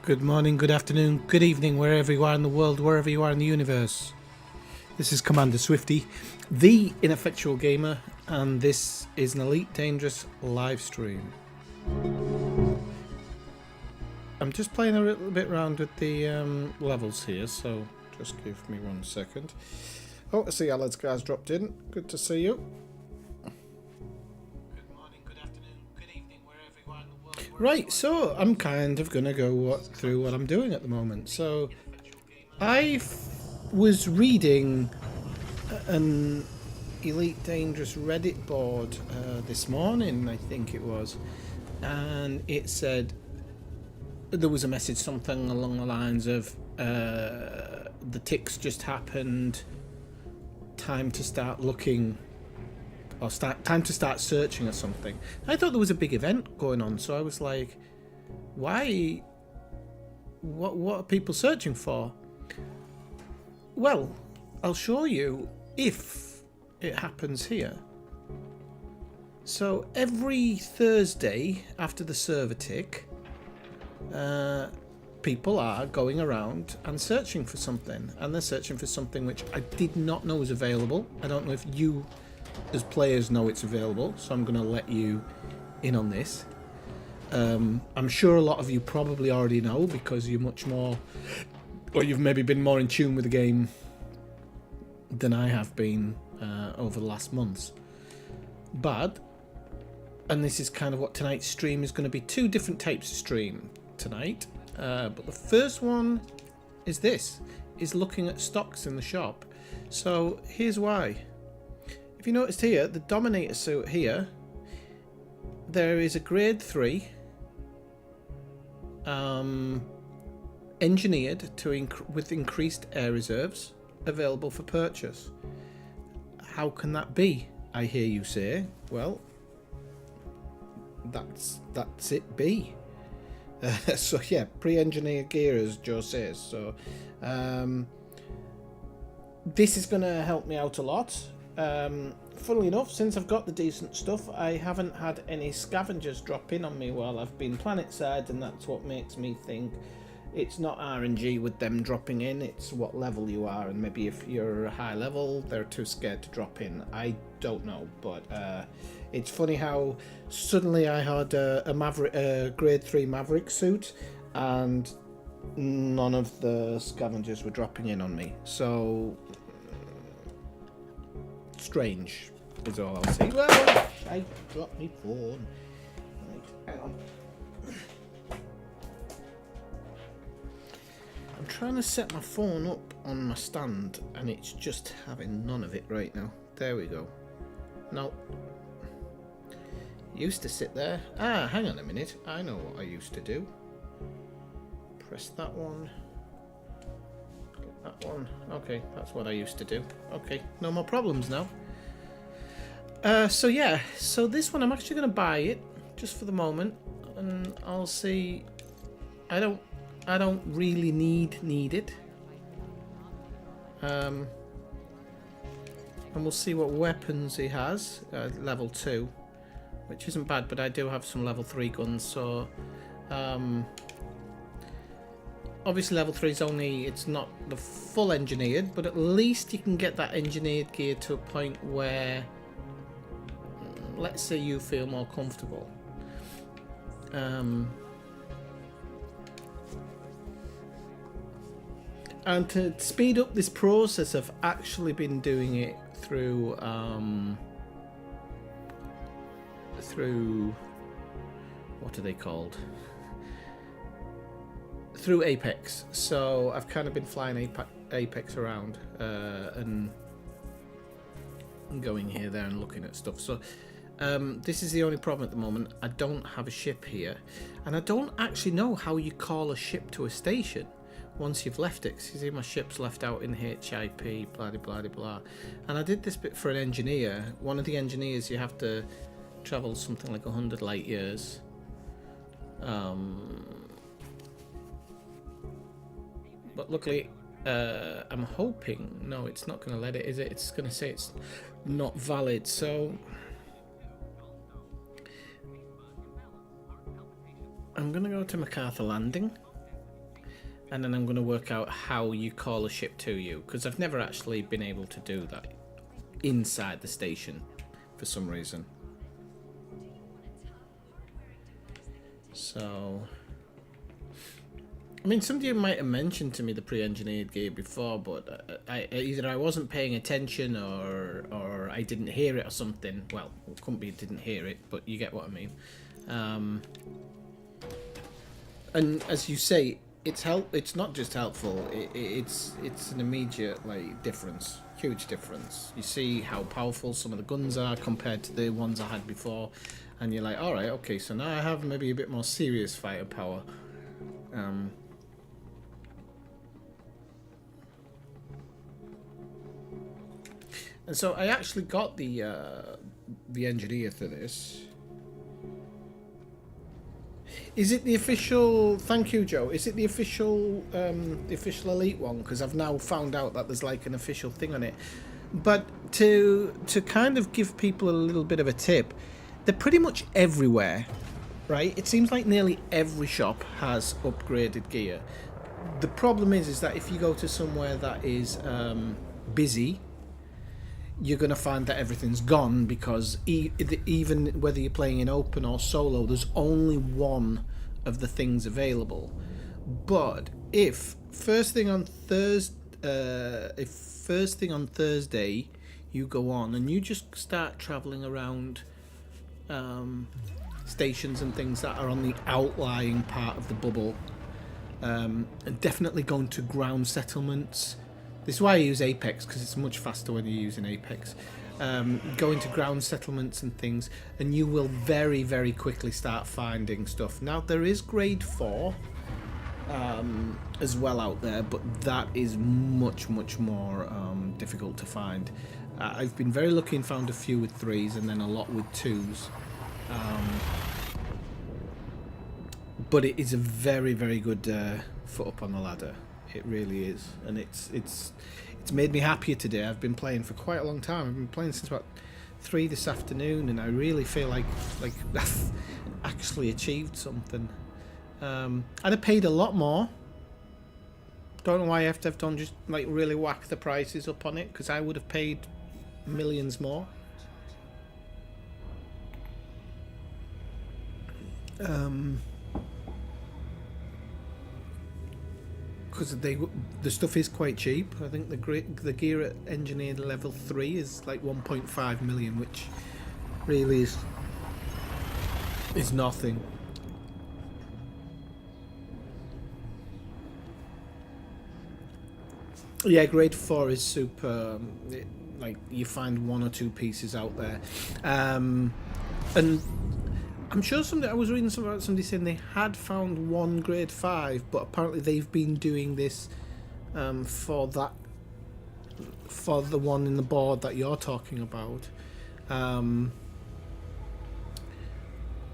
Good morning, good afternoon, good evening, wherever you are in the world, wherever you are in the universe. This is Commander Swifty, the Ineffectual Gamer, and this is an Elite Dangerous live stream. I'm just playing a little bit around with the levels here, so just give me 1 second. Oh, I see Alad's guys dropped in. Good to see you. Right, so I'm kind of going to go through what I'm doing at the moment. So I was reading an Elite Dangerous Reddit board this morning, I think it was, and it said there was a message something along the lines of the ticks just happened, time to start looking or time to start searching or something. I thought there was a big event going on, so I was like, why? What are people searching for? Well, I'll show you if it happens here. So every Thursday after the server tick, people are going around and searching for something, and they're searching for something which I did not know was available. I don't know if you as players know it's available, so I'm going to let you in on this. I'm sure a lot of you probably already know because you're much more, or you've maybe been more in tune with the game than I have been over the last months. But, and this is kind of what tonight's stream is going to be, two different types of stream tonight. But the first one is this, is looking at stocks in the shop. So here's why. If you noticed here, the Dominator suit here, there is a grade 3 engineered to with increased air reserves available for purchase. How can that be, I hear you say? Well, that's it be. So yeah, pre-engineered gear, as Joe says. So this is going to help me out a lot. Funnily enough, since I've got the decent stuff, I haven't had any scavengers drop in on me while I've been planetside, and that's what makes me think it's not RNG with them dropping in, it's what level you are, and maybe if you're a high level, they're too scared to drop in. I don't know, but it's funny how suddenly I had a grade 3 Maverick suit, and none of the scavengers were dropping in on me. So strange is all I'll say. Well, I dropped my phone. Right, hang on. I'm trying to set my phone up on my stand and it's just having none of it right now. There we go. No. Used to sit there. Ah, hang on a minute. I know what I used to do. Press that one. That one. Okay, that's what I used to do. Okay, no more problems now. So yeah, so this one I'm actually going to buy it just for the moment, and I'll see. I don't really need it. And we'll see what weapons he has. Level 2, which isn't bad, but I do have some level 3 guns. So obviously level 3 is only, it's not the full engineered, but at least you can get that engineered gear to a point where, let's say, you feel more comfortable. And to speed up this process, I've actually been doing it through what are they called? Through Apex. So I've kind of been flying Apex around and going here, there, and looking at stuff. So this is the only problem at the moment. I don't have a ship here, and I don't actually know how you call a ship to a station once you've left it. You see, my ship's left out in HIP, blah blah blah blah. And I did this bit for an engineer. One of the engineers, you have to travel something like 100 light years. But luckily, I'm hoping, no, it's not going to let it, is it? It's going to say it's not valid. So I'm going to go to MacArthur Landing. and then I'm going to work out how you call a ship to you, because I've never actually been able to do that inside the station for some reason. So, I mean, somebody might have mentioned to me the pre-engineered gear before, but either I wasn't paying attention or I didn't hear it or something. Well, it couldn't be didn't hear it, but you get what I mean. And as you say, it's not just helpful. It's an immediate difference, huge difference. You see how powerful some of the guns are compared to the ones I had before, and you're like, all right, okay, so now I have maybe a bit more serious fighter power. And so I actually got the engineer for this. Is it the official? Thank you, Joe. Is it the official elite one? Because I've now found out that there's like an official thing on it. But to kind of give people a little bit of a tip, they're pretty much everywhere, right? It seems like nearly every shop has upgraded gear. The problem is that if you go to somewhere that is busy, you're going to find that everything's gone, because even whether you're playing in open or solo, there's only one of the things available. But if first thing on Thursday you go on and you just start traveling around stations and things that are on the outlying part of the bubble, and definitely going to ground settlements. This is why I use Apex, because it's much faster when you're using Apex. Go into ground settlements and things, and you will very, very quickly start finding stuff. Now, there is grade 4 as well out there, but that is much, much more difficult to find. I've been very lucky and found a few with 3s and then a lot with 2s. But it is a very, very good foot up on the ladder. It really is, and it's made me happier today. I've been playing for quite a long time. I've been playing since about 3 this afternoon, and I really feel like I've actually achieved something. I'd have paid a lot more. Don't know why I have to have done just really whack the prices up on it, because I would have paid millions more. Because the stuff is quite cheap. I think the gear at engineered level 3 is like 1.5 million, which really is nothing. Yeah, grade 4 is super. You find 1 or 2 pieces out there, and I'm sure I was reading something about somebody saying they had found 1 grade 5, but apparently they've been doing this for the one in the board that you're talking about.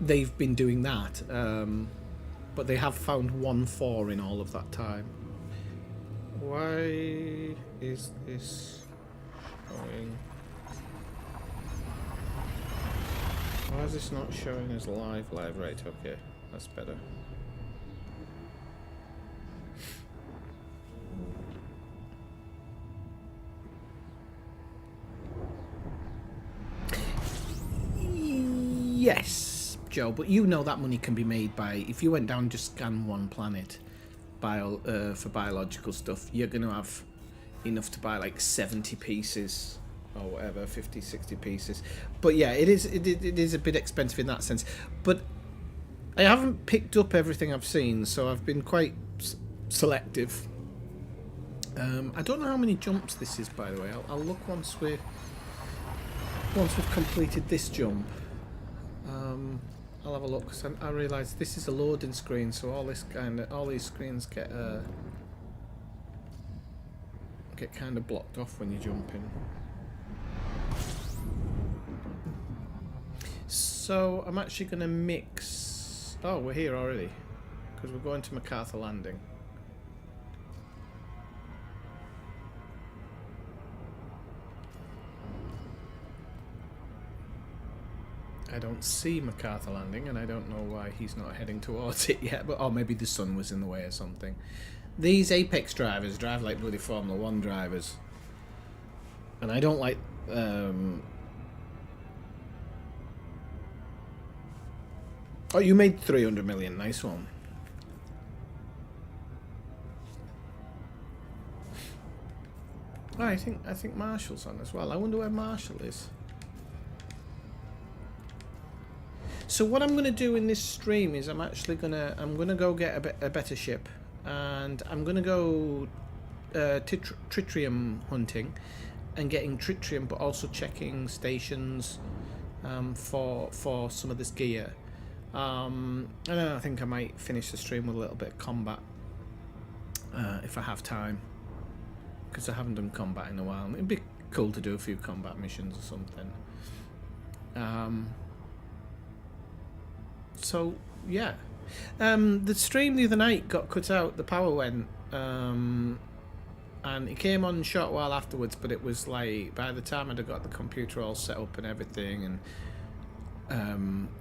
They've been doing that, but they have found 1 4 in all of that time. Why is this showing? Why is this not showing as live? Right, okay, that's better. Yes, Joe, but you know that money can be made by, if you went down and just scan one planet for biological stuff, you're going to have enough to buy like 70 pieces or whatever, 50, 60 pieces. But yeah, it is a bit expensive in that sense. But I haven't picked up everything I've seen, so I've been quite selective. I don't know how many jumps this is, by the way. I'll look once we've completed this jump. I'll have a look, because I realise this is a loading screen, so all these screens get kind of blocked off when you're jumping. So I'm actually going to mix. Oh, we're here already, because we're going to MacArthur Landing. I don't see MacArthur Landing, and I don't know why he's not heading towards it yet. But maybe the sun was in the way or something. These Apex drivers drive like bloody Formula 1 drivers. And I don't like... Oh, you made 300 million. Nice one. Oh, I think Marshall's on as well. I wonder where Marshall is. So what I'm gonna do in this stream is I'm gonna go get a better ship, and I'm gonna go tritium hunting and getting tritium, but also checking stations for some of this gear. And then I think I might finish the stream with a little bit of combat if I have time, because I haven't done combat in a while. It'd be cool to do a few combat missions or something. So yeah, the stream the other night got cut out. The power went, and it came on a short while afterwards. But it was like by the time I'd got the computer all set up and everything, and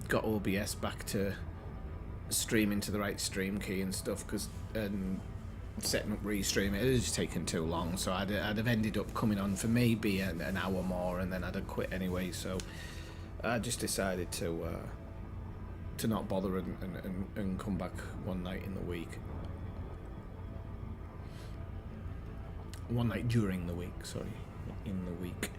got OBS back to streaming to the right stream key and stuff, because setting up restream, it had just taken too long. So I'd have ended up coming on for maybe an hour more, and then I'd have quit anyway. So I just decided to not bother and come back one night in the week. One night during the week, sorry, in the week.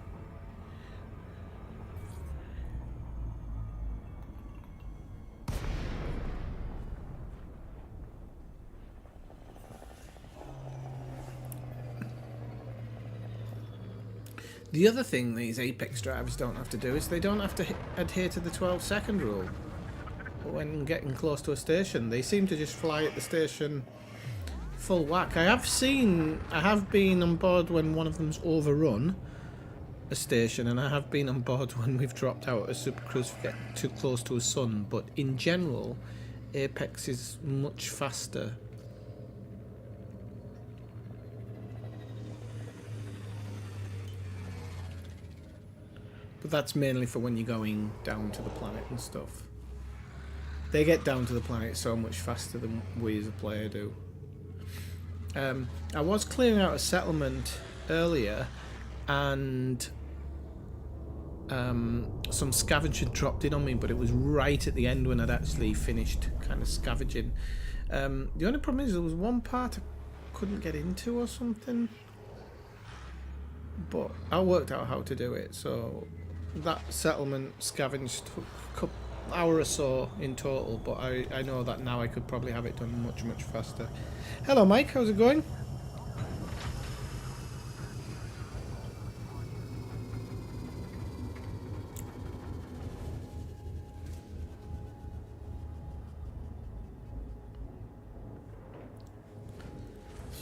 The other thing these Apex drivers don't have to do is they don't have to adhere to the 12-second rule when getting close to a station. They seem to just fly at the station full whack. I have been on board when one of them's overrun a station, and I have been on board when we've dropped out a supercruise for getting too close to a sun, but in general Apex is much faster. But that's mainly for when you're going down to the planet and stuff. They get down to the planet so much faster than we as a player do. I was clearing out a settlement earlier, and some scavenging dropped in on me, but it was right at the end when I'd actually finished kind of scavenging. The only problem is there was one part I couldn't get into or something, but I worked out how to do it. So that settlement scavenged took an hour or so in total, but I know that now I could probably have it done much faster. Hello Mike, how's it going?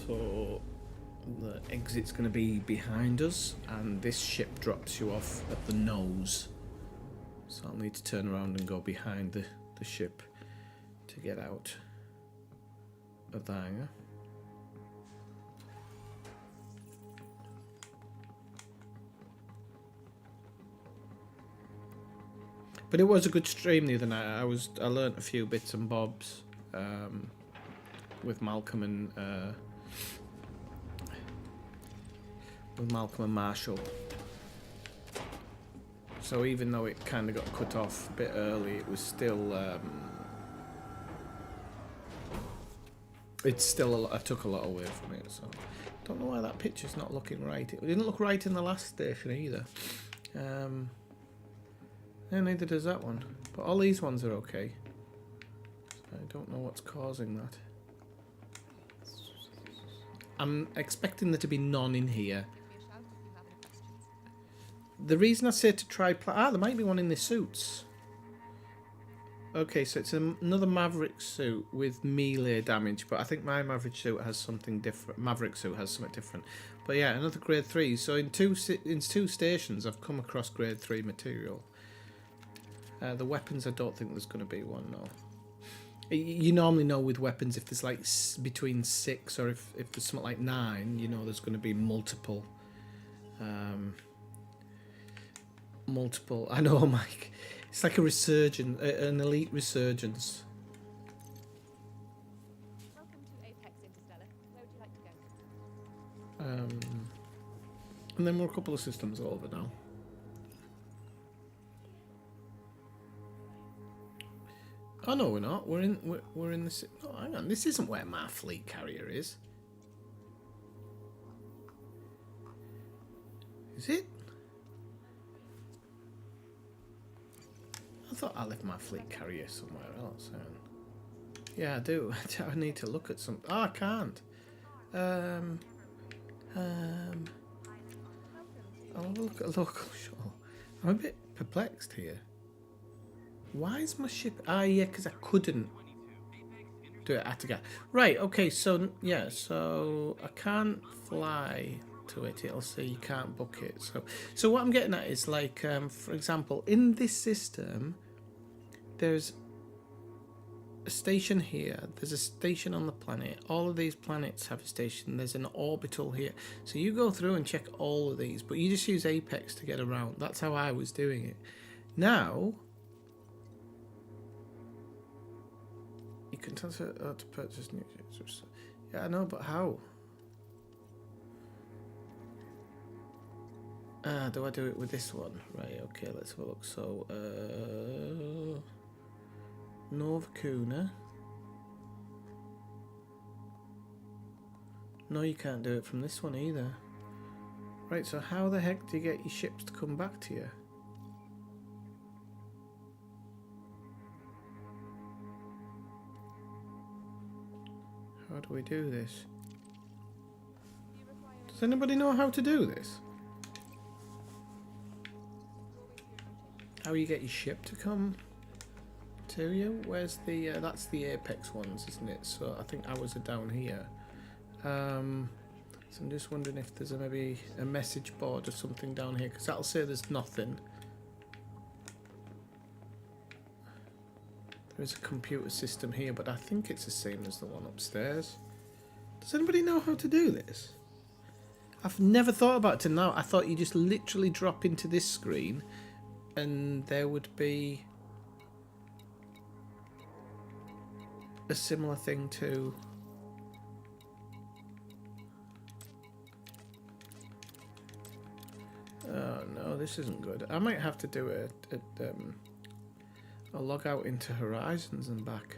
So the exit's going to be behind us, and this ship drops you off at the nose. So I'll need to turn around and go behind the ship to get out of the hangar. But it was a good stream the other night. I learnt a few bits and bobs with Malcolm and Marshall. So even though it kind of got cut off a bit early, it was still I took a lot away from it. So don't know why that picture's not looking right. It didn't look right in the last station either. Yeah, neither does that one. But all these ones are okay. So I don't know what's causing that. I'm expecting there to be none in here. The reason I say to try... there might be one in the suits. Okay, so it's another Maverick suit with melee damage, but I think my Maverick suit has something different. Maverick suit has something different. But yeah, another grade 3. So in two stations, I've come across grade 3 material. The weapons, I don't think there's going to be one, no. You normally know with weapons if there's like between 6 or if there's something like 9, you know there's going to be multiple. I know, Mike. It's like a resurgence, an elite resurgence. Welcome to Apex Interstellar. And then we're a couple of systems over now. Oh no, we're not. We're in the. Oh, hang on. This isn't where my fleet carrier is. Is it? I thought I left my fleet carrier somewhere else. Hang on. Yeah, I do. I need to look at some. Oh, I can't. I'll look at local shore. I'm a bit perplexed here. Why is my ship? Ah, yeah, because I couldn't do it at a go. Right. Okay. So yeah. So I can't fly to it. It'll say you can't book it. So what I'm getting at is like, for example, in this system, there's a station here. There's a station on the planet. All of these planets have a station. There's an orbital here. So you go through and check all of these, but you just use Apex to get around. That's how I was doing it. Now you can transfer to purchase new ships. Yeah, I know, but how? Do I do it with this one? Right, okay, let's have a look. So, Norvacuna. No, you can't do it from this one either. Right, so how the heck do you get your ships to come back to you? How do we do this? Does anybody know how to do this? How you get your ship to come to you? Where's the that's the Apex ones, isn't it? So I think ours are down here. So I'm just wondering if there's maybe a message board or something down here, because that'll say there's nothing. There is a computer system here, but I think it's the same as the one upstairs. Does anybody know how to do this? I've never thought about it till now. I thought you just literally drop into this screen and there would be a similar thing to... Oh no, this isn't good. I might have to do a log out into Horizons and back.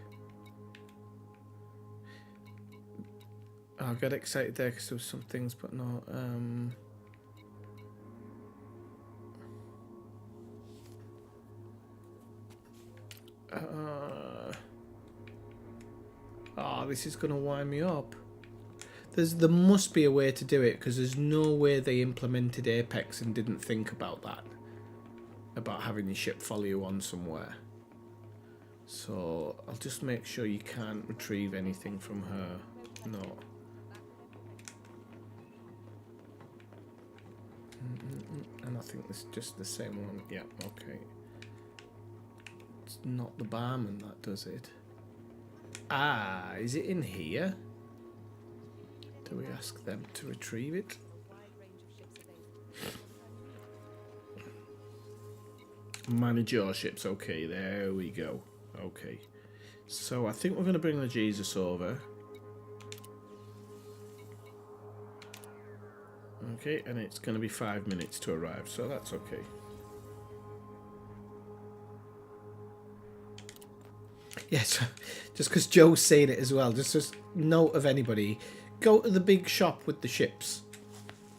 I got excited there because there was some things, but no. Oh, this is going to wind me up. There must be a way to do it, because there's no way they implemented Apex and didn't think about that. About having your ship follow you on somewhere. So I'll just make sure you can't retrieve anything from her. No. And I think this is just the same one. Yeah, okay. It's not the barman that does it. Ah, is it in here? Do we ask them to retrieve it? Manage your ships. Okay, there we go. Okay. So I think we're going to bring the Jesus over. Okay, and it's going to be 5 minutes to arrive, so that's okay. Yes, just because Joe's saying it as well, just as note of anybody, go to the big shop with the ships.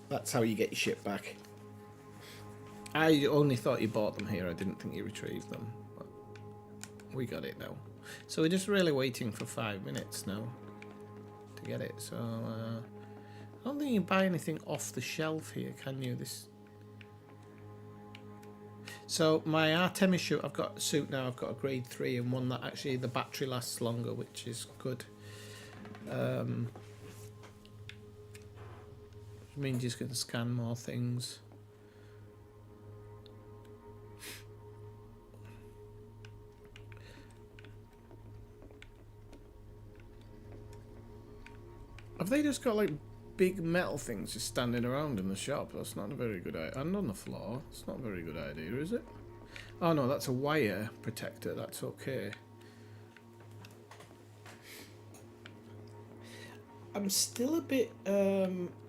That's how you get your ship back. I only thought you bought them here, I didn't think you retrieved them. But we got it now. So we're just really waiting for 5 minutes now to get it, so... I don't think you can buy anything off the shelf here, can you? So my Artemis suit, I've got a suit now, I've got a grade 3 and one that actually the battery lasts longer, which is good. Which means you can scan more things. Have they just got like big metal things just standing around in the shop? That's not a very good idea. And on the floor, it's not a very good idea, is it? Oh no, that's a wire protector, that's okay. I'm still a bit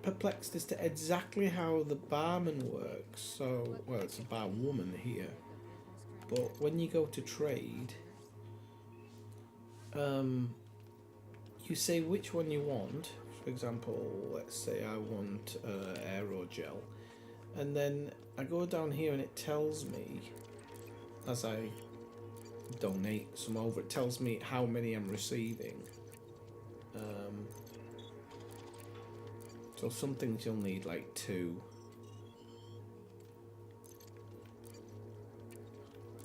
perplexed as to exactly how the barman works. So, well, it's a barwoman here, but when you go to trade, um, you say which one you want. For example, let's say I want aerogel, and then I go down here and it tells me as I donate some over. It tells me how many I'm receiving. Um, so some things you'll need like 2.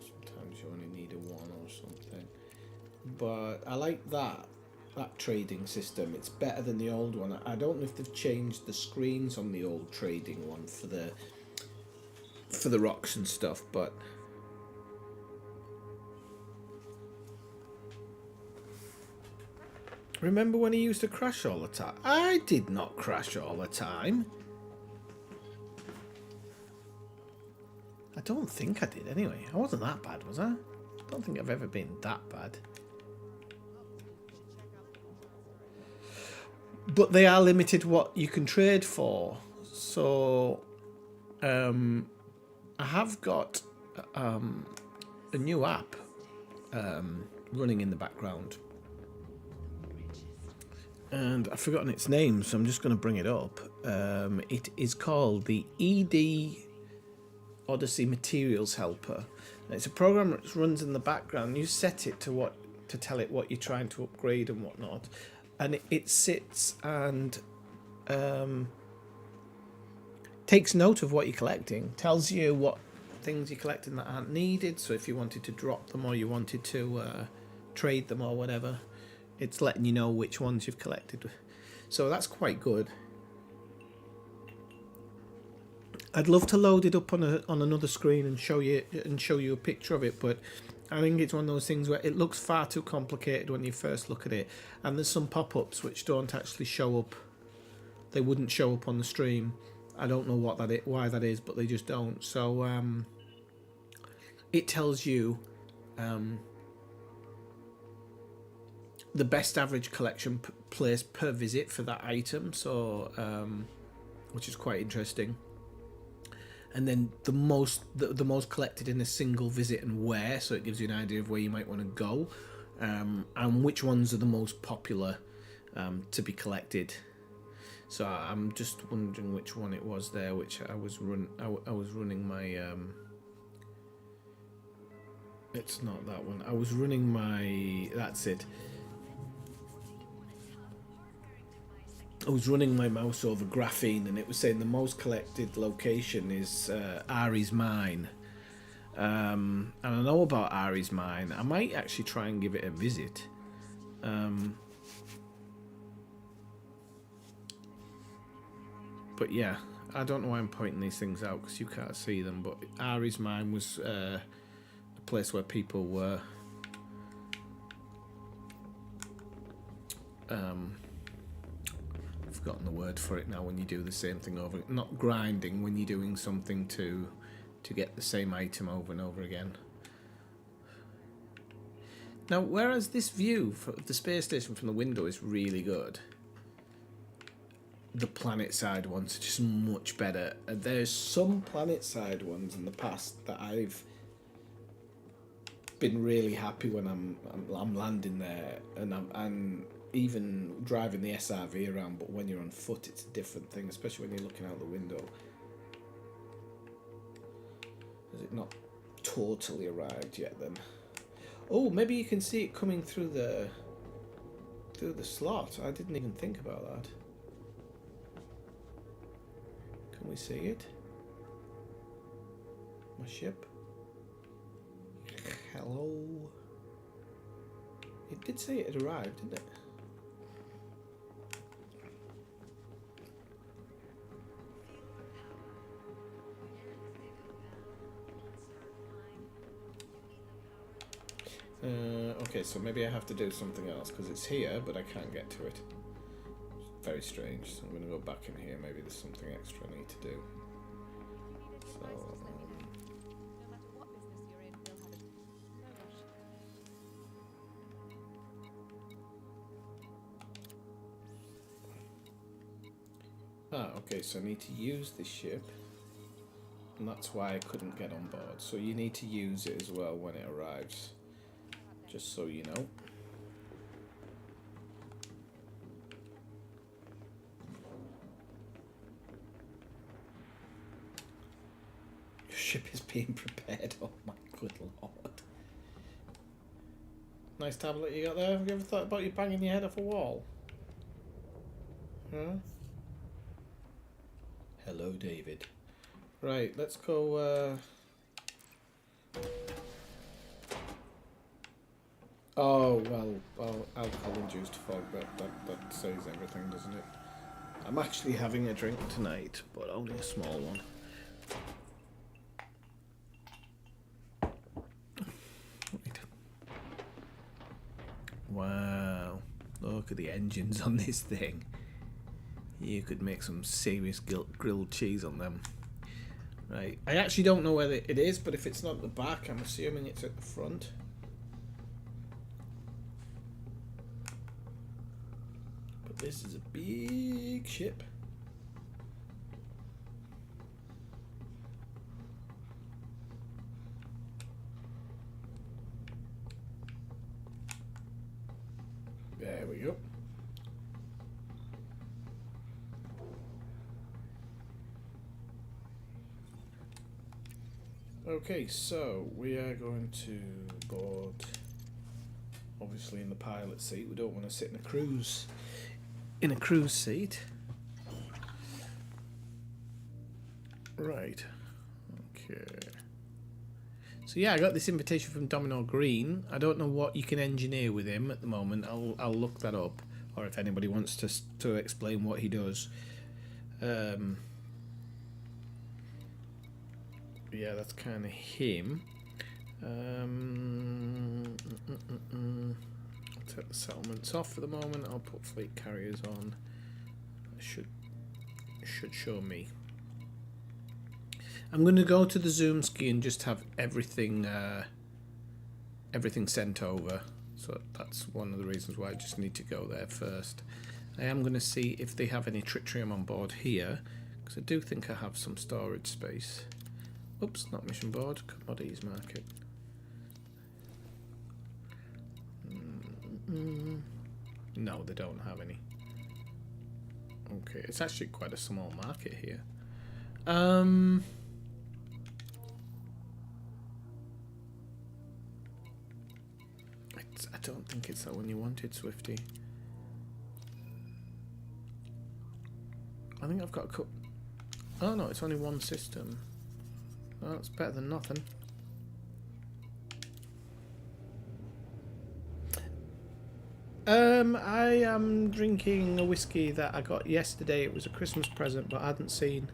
Sometimes you only need a 1 or something. But I like that trading system. It's better than the old one. I don't know if they've changed the screens on the old trading one for the rocks and stuff, but remember when he used to crash all the time? I did not crash all the time. I don't think I did anyway. I wasn't that bad, was I? I don't think I've ever been that bad. But they are limited what you can trade for. So I have got a new app running in the background. And I've forgotten its name, so I'm just going to bring it up. It is called the ED Odyssey Materials Helper. And it's a program that runs in the background. You set it to tell it what you're trying to upgrade and whatnot, and it sits and takes note of what you're collecting, tells you what things you're collecting that aren't needed. So if you wanted to drop them or you wanted to trade them or whatever, it's letting you know which ones you've collected. So that's quite good. I'd love to load it up on another screen and show you a picture of it, but I think it's one of those things where it looks far too complicated when you first look at it, and there's some pop-ups which don't actually show up. They wouldn't show up on the stream. I don't know why that is, but they just don't. So it tells you the best average collection place per visit for that item, so which is quite interesting. And then the most collected in a single visit and where, so it gives you an idea of where you might want to go, and which ones are the most popular to be collected. So I'm just wondering which one it was there, which I was running my. It's not that one. I was running my. That's it. I was running my mouse over graphene, and it was saying the most collected location is Ari's Mine. And I know about Ari's Mine. I might actually try and give it a visit. But yeah, I don't know why I'm pointing these things out because you can't see them. But Ari's Mine was a place where people were. I've forgotten the word for it now. When you do the same thing over, not grinding. When you're doing something to get the same item over and over again. Now, whereas this view of the space station from the window is really good, the planet side ones are just much better. There's some planet side ones in the past that I've been really happy when I'm landing there, and I'm even driving the SRV around. But when you're on foot, it's a different thing, especially when you're looking out the window. Has it not totally arrived yet then? Oh, maybe you can see it coming through the slot. I didn't even think about that. Can we see it? My ship? Hello? It did say it had arrived, didn't it? Okay, so maybe I have to do something else because it's here, but I can't get to it. It's very strange. So I'm going to go back in here. Maybe there's something extra I need to do. So, Ah, okay, so I need to use this ship. And that's why I couldn't get on board. So you need to use it as well when it arrives. Just so you know. Your ship is being prepared. Oh my good lord. Nice tablet you got there. Have you ever thought about you banging your head off a wall? Huh? Hello, David. Right, let's go. Oh, well, alcohol-induced fog, that says everything, doesn't it? I'm actually having a drink tonight, but only a small one. Right. Wow, look at the engines on this thing. You could make some serious grilled cheese on them. Right, I actually don't know whether it is, but if it's not at the back, I'm assuming it's at the front. But this is a big ship. There we go. Okay, so we are going to board, obviously in the pilot seat. We don't want to sit in a cruise seat. Right. Okay. So yeah, I got this invitation from Domino Green. I don't know what you can engineer with him at the moment. I'll look that up, or if anybody wants to explain what he does. Yeah, that's kind of him. I'll take the settlements off for the moment. I'll put fleet carriers on. It should show me. I'm going to go to the zoom ski and just have everything sent over. So that's one of the reasons why I just need to go there first. I am going to see if they have any tritium on board here, because I do think I have some storage space. Oops, not mission board, commodities market. No, they don't have any. Okay, it's actually quite a small market here. I don't think it's that one you wanted, Swifty. I think I've got a oh no, it's only one system. Well, it's better than nothing. I am drinking a whiskey that I got yesterday. It was a Christmas present, but I hadn't seen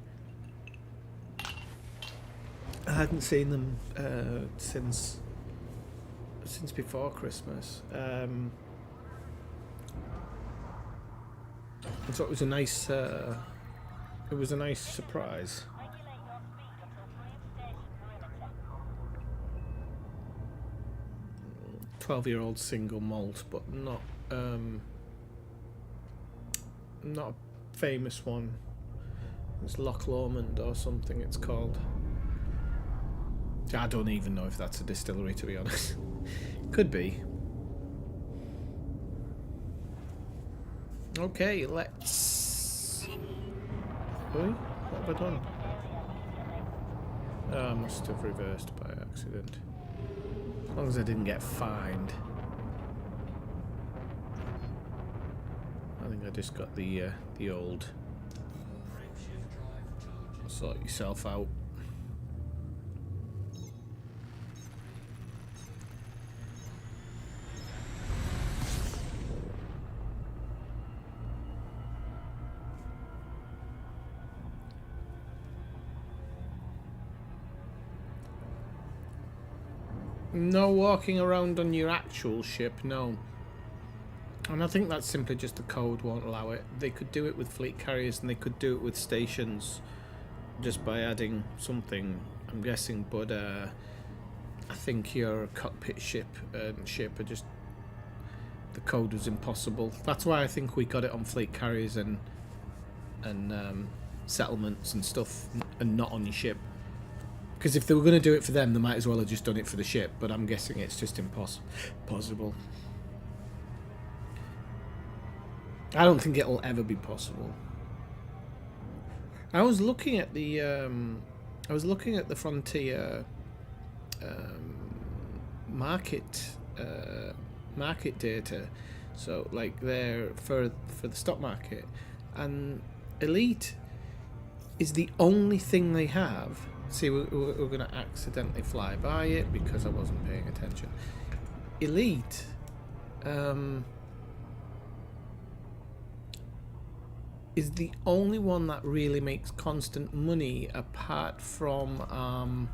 them since before Christmas. So it was a nice surprise. 12-year-old single malt, but not a famous one. It's Loch Lomond or something it's called. I don't even know if that's a distillery, to be honest. Could be. Okay, let's... Oi, what have I done? Oh, I must have reversed by accident. As long as I didn't get fined. I think I just got the old sort yourself out. No walking around on your actual ship, no. And I think that's simply just the code won't allow it. They could do it with fleet carriers and they could do it with stations just by adding something, I'm guessing, but I think your cockpit ship are just... the code was impossible. That's why I think we got it on fleet carriers and and settlements and stuff, and not on your ship. Because if they were going to do it for them, they might as well have just done it for the ship. But I'm guessing it's just impossible. I don't think it'll ever be possible. I was looking at the Frontier market data, so like there for the stock market, and Elite is the only thing they have. See, we're going to accidentally fly by it because I wasn't paying attention. Elite is the only one that really makes constant money, apart from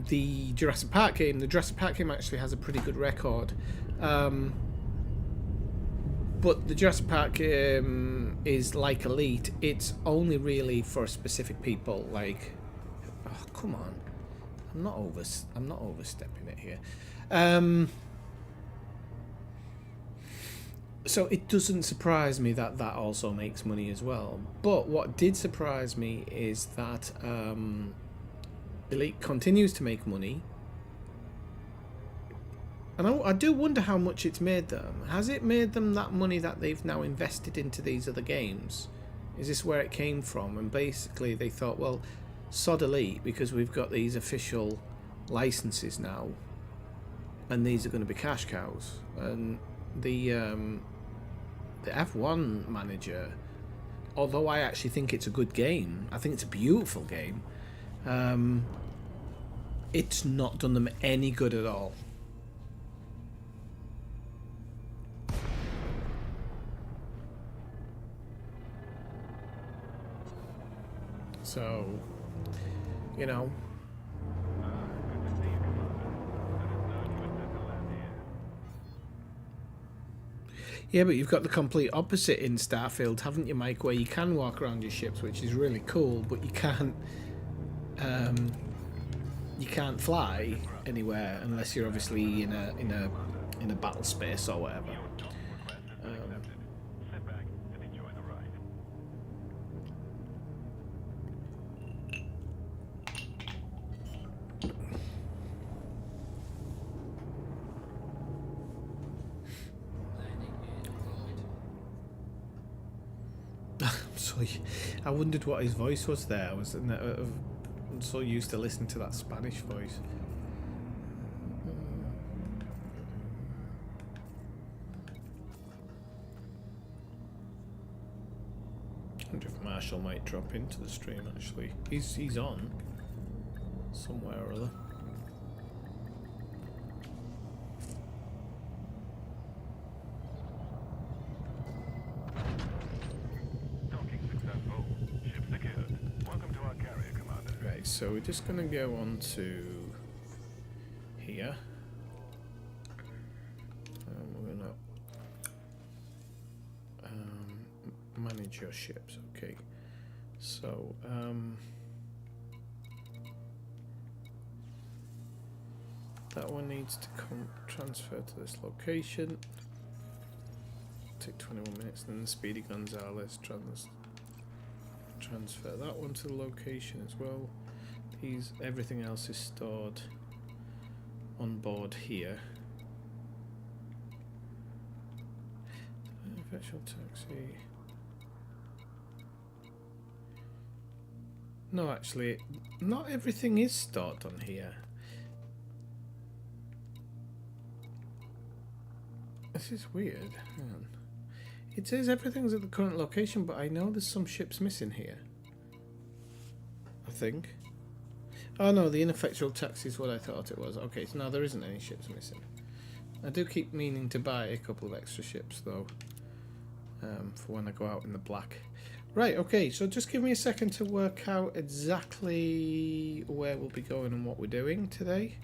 the Jurassic Park game. The Jurassic Park game actually has a pretty good record. But the Jurassic Park is like Elite. It's only really for specific people. Like, oh come on, I'm not overstepping it here. So it doesn't surprise me that also makes money as well. But what did surprise me is that Elite continues to make money. And I do wonder how much it's made them. Has it made them that money that they've now invested into these other games? Is this where it came from? And basically they thought, well, sod Elite, because we've got these official licenses now, and these are going to be cash cows. And the F1 manager, although I actually think it's a good game, I think it's a beautiful game, it's not done them any good at all. So, you know, yeah, but you've got the complete opposite in Starfield, haven't you, Mike? Where you can walk around your ships, which is really cool, but you can't fly anywhere unless you're obviously in a battle space or whatever. I wondered what his voice was there. I'm so used to listening to that Spanish voice. I wonder if Marshall might drop into the stream. Actually, he's on somewhere or other. So we're just going to go on to here. We're going to manage your ships. Okay. So that one needs to come transfer to this location. Take 21 minutes. Then the Speedy Gonzales transfer that one to the location as well. Everything else is stored on board here. Virtual taxi. No, actually, not everything is stored on here. This is weird. Hang on. It says everything's at the current location, but I know there's some ships missing here. I think. Oh no, the Ineffectual taxi is what I thought it was. Okay, so now there isn't any ships missing. I do keep meaning to buy a couple of extra ships though, for when I go out in the black. Right, okay, so just give me a second to work out exactly where we'll be going and what we're doing today.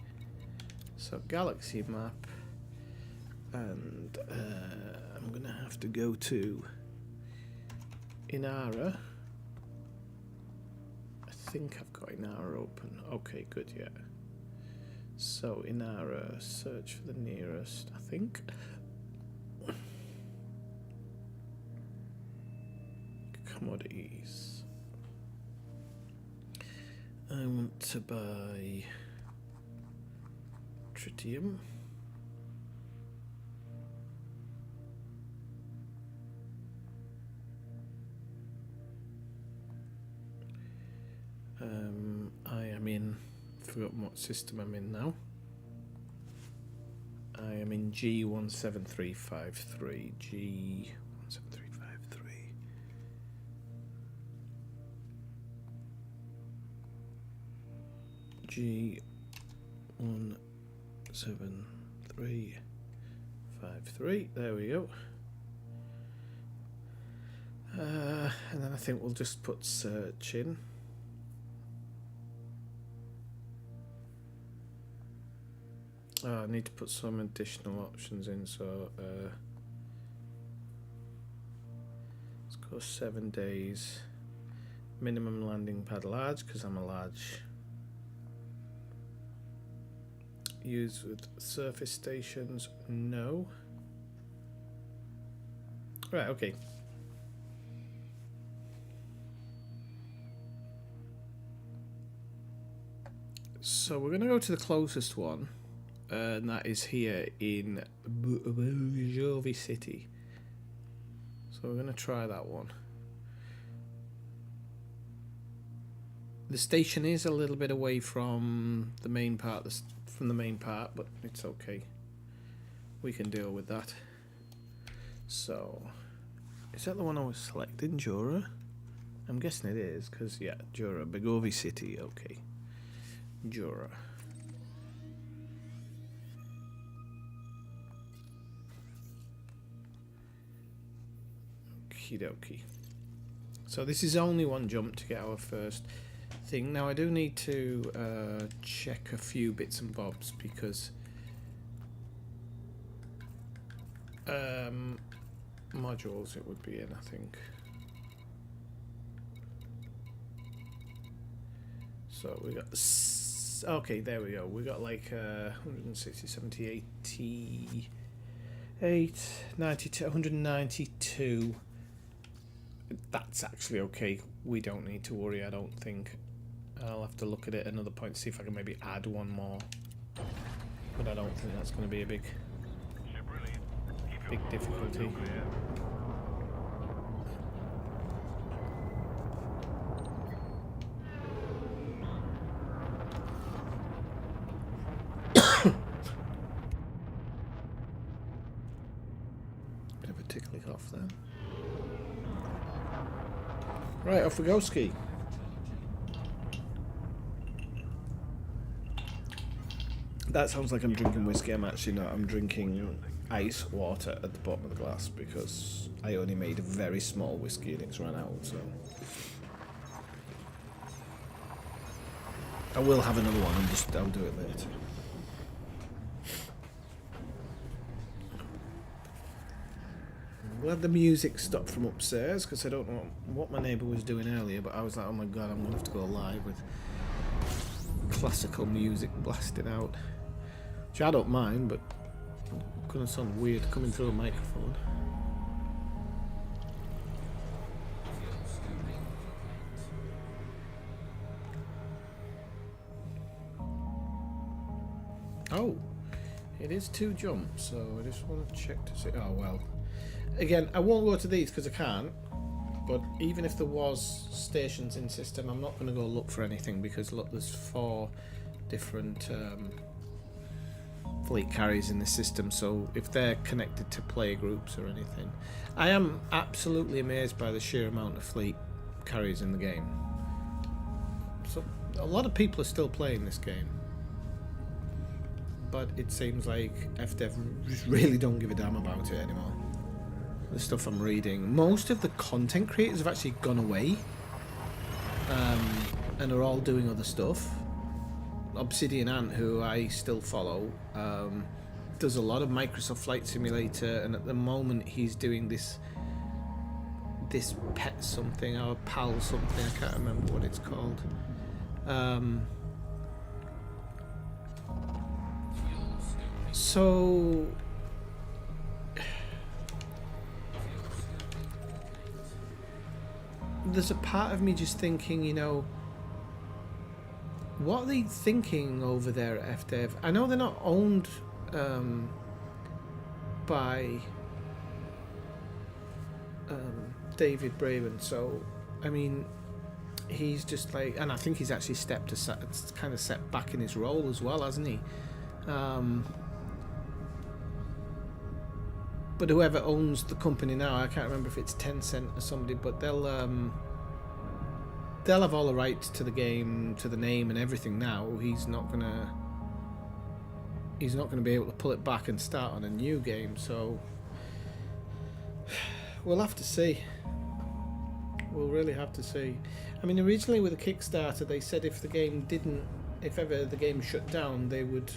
So galaxy map, and I'm gonna have to go to Inara. I think I've got Inara open. Okay, good, yeah. So Inara, search for the nearest, I think. commodities. I want to buy tritium. I am in, forgotten what system I'm in now. I am in G17353. G17353. G17353. There we go. And then I think we'll just put search in. Oh, I need to put some additional options in, so let's go 7 days. Minimum landing pad large, because I'm a large. Use with surface stations, no. Right, okay. So we're going to go to the closest one. And that is here in Bourgeois City. So we're going to try that one. The station is a little bit away from the main part, but it's okay. We can deal with that. So, is that the one I was selecting, Jura? I'm guessing it is, because, yeah, Jura, Bourgeois City, okay. Jura. Okie dokie. So this is only one jump to get our first thing. Now I do need to check a few bits and bobs because modules it would be in, I think. So we got okay, there we go. We got like 160, 70, 88, 92, 192. That's actually okay. We don't need to worry, I don't think. I'll have to look at it another point to see if I can maybe add one more. But I don't think that's going to be a big difficulty. Bit of a tickly cough there. Right, off we go, ski. That sounds like I'm drinking whiskey. I'm actually not. I'm drinking ice water at the bottom of the glass because I only made a very small whiskey and it's run out, so I will have another one and I'll do it later. I'm glad the music stopped from upstairs because I don't know what my neighbour was doing earlier, but I was like, oh my god, I'm going to have to go live with classical music blasting out. Which I don't mind, but it's going to sound weird coming through a microphone. Oh, it is 2 jumps, so I just want to check to see. Oh well. Again, I won't go to these because I can't, but even if there was stations in system, I'm not going to go look for anything because look, there's 4 different fleet carriers in the system, so if they're connected to player groups or anything. I am absolutely amazed by the sheer amount of fleet carriers in the game. So a lot of people are still playing this game, but it seems like FDev just really don't give a damn about it anymore. The stuff I'm reading, most of the content creators have actually gone away and are all doing other stuff. Obsidian Ant, who I still follow, does a lot of Microsoft Flight Simulator, and at the moment he's doing this pet something or pal something, I can't remember what it's called. So there's a part of me just thinking, you know, what are they thinking over there at FDev? I know they're not owned by David Braben, so I mean, he's just like, and I think he's actually kind of set back in his role as well, hasn't he? But whoever owns the company now, I can't remember if it's Tencent or somebody, but they'll have all the rights to the game, to the name and everything now. He's not gonna be able to pull it back and start on a new game, so we'll have to see. We'll really have to see. I mean, originally with the Kickstarter, they said if ever the game shut down, they would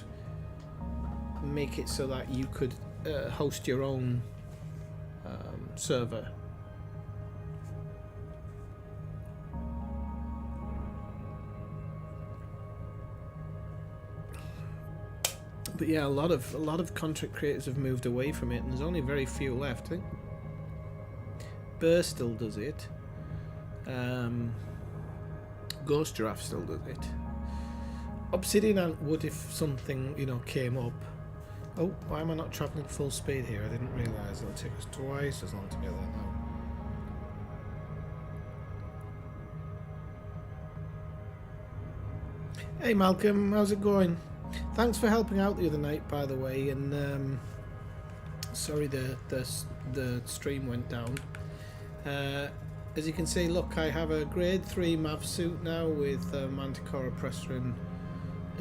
make it so that you could host your own server. But yeah, a lot of content creators have moved away from it, and there's only very few left. I think Burr still does it. Ghost Giraffe still does it. Obsidian Ant would if something, you know, came up. Oh, why am I not travelling full speed here? I didn't realise it'll take us twice as long to get there now. Hey Malcolm, how's it going? Thanks for helping out the other night, by the way, and sorry the stream went down. As you can see, look, I have a grade 3 Mav suit now with Manticore Oppressor and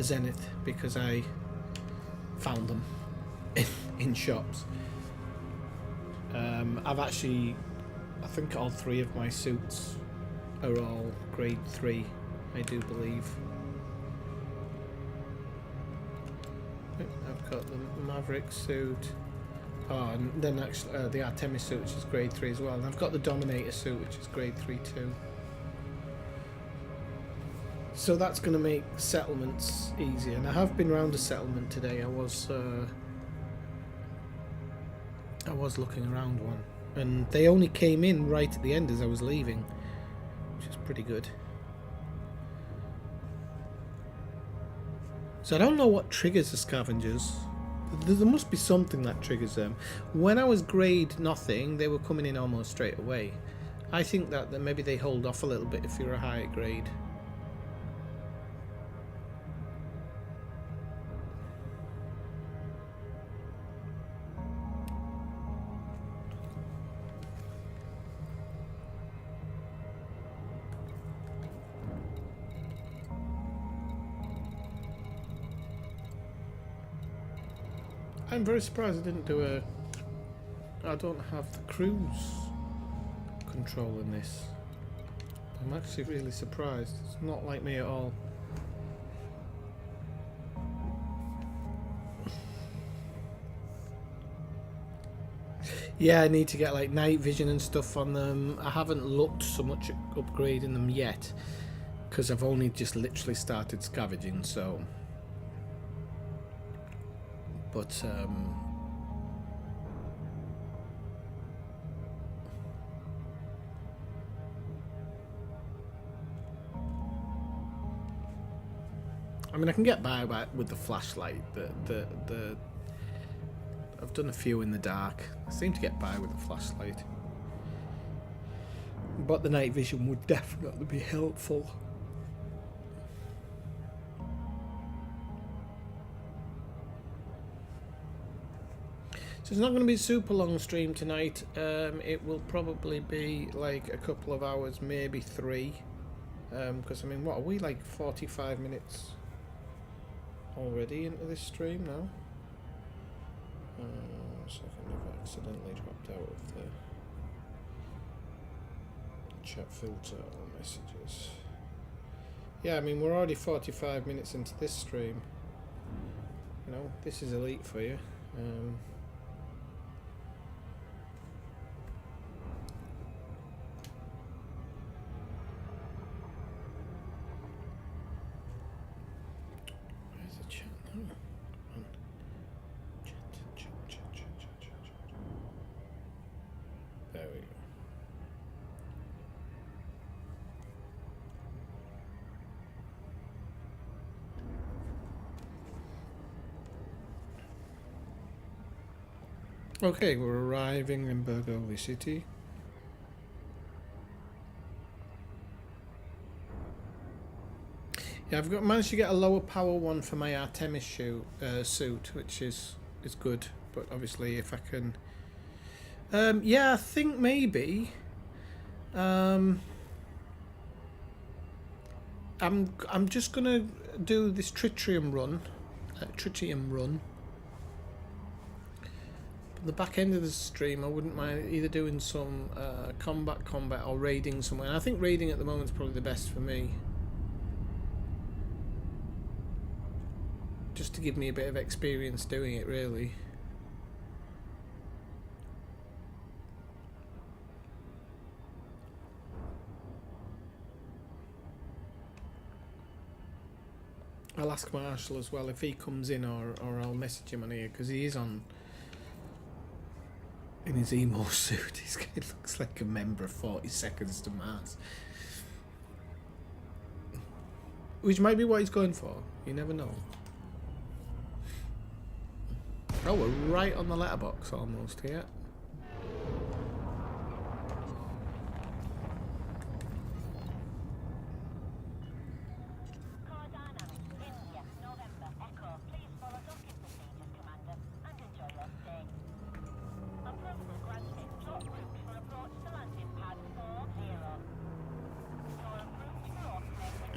Zenith because I found them in shops. I think all 3 of my suits are all grade 3, I do believe. I've got the Maverick suit. Oh, and then actually the Artemis suit, which is grade 3 as well. And I've got the Dominator suit, which is grade 3 too. So that's going to make settlements easier. And I have been round a settlement today. I was looking around one, and they only came in right at the end as I was leaving, which is pretty good. So I don't know what triggers the scavengers. There must be something that triggers them. When I was grade nothing, they were coming in almost straight away. I think that maybe they hold off a little bit if you're a higher grade. I'm very surprised I didn't do I don't have the cruise control in this. I'm actually really surprised. It's not like me at all. Yeah, I need to get like night vision and stuff on them. I haven't looked so much at upgrading them yet because I've only just literally started scavenging, so... But I mean, I can get by with the flashlight. I've done a few in the dark. I seem to get by with the flashlight, but the night vision would definitely be helpful. So it's not going to be a super long stream tonight. It will probably be like a couple of hours, maybe 3. Because I mean, what are we, like 45 minutes already into this stream now? Second, I've accidentally dropped out of the chat filter on messages. Yeah, I mean, we're already 45 minutes into this stream. You know, this is elite for you. Okay, we're arriving in Bergoli City. Yeah, I've managed to get a lower power one for my Artemis suit, which is good. But obviously, if I can, yeah, I think maybe. I'm just gonna do this tritium run. At the back end of the stream, I wouldn't mind either doing some combat, or raiding somewhere. And I think raiding at the moment is probably the best for me. Just to give me a bit of experience doing it, really. I'll ask Marshall as well if he comes in, or I'll message him on here, because he is on in his emo suit. He looks like a member of 40 Seconds to Mars, which might be what he's going for. You never know. Oh, we're right on the letterbox almost here.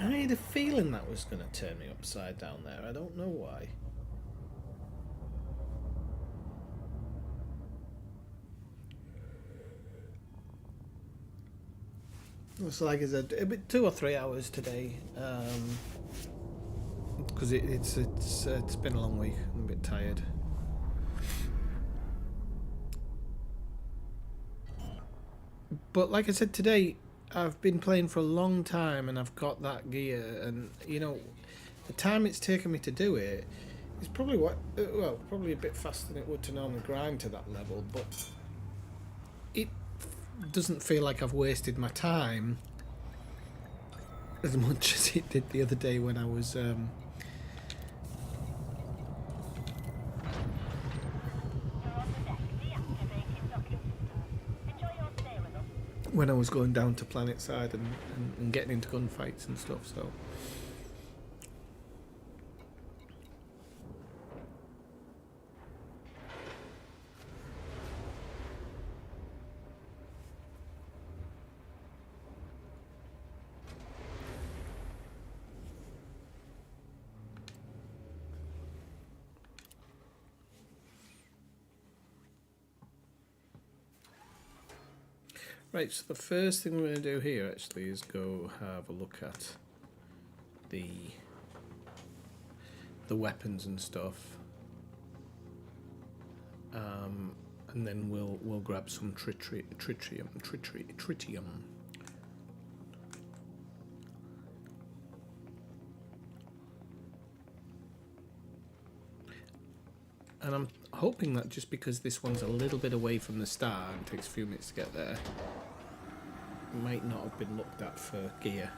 I had a feeling that was going to turn me upside down there. I don't know why. It's like it's a bit 2 or 3 hours today, because it's been a long week. I'm a bit tired. But like I said today, I've been playing for a long time and I've got that gear, and you know, the time it's taken me to do it is probably probably a bit faster than it would to normally grind to that level, but it doesn't feel like I've wasted my time as much as it did the other day when I was going down to planet side and getting into gunfights and stuff. So right, so the first thing we're going to do here actually is go have a look at the weapons and stuff, and then we'll grab some tritium. And I'm hoping that just because this one's a little bit away from the star and takes a few minutes to get there, it might not have been looked at for gear.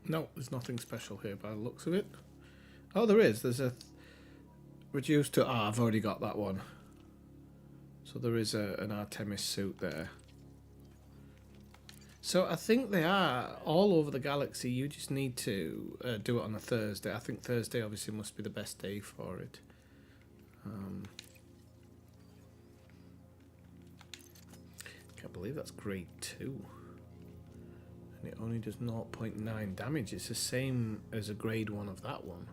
No, there's nothing special here by the looks of it. Oh, there is. There's a reduced to... Ah, I've already got that one. So there is an Artemis suit there. So I think they are all over the galaxy. You just need to do it on a Thursday. I think Thursday obviously must be the best day for it. Can't believe that's grade 2. And it only does 0.9 damage. It's the same as a grade 1 of that one.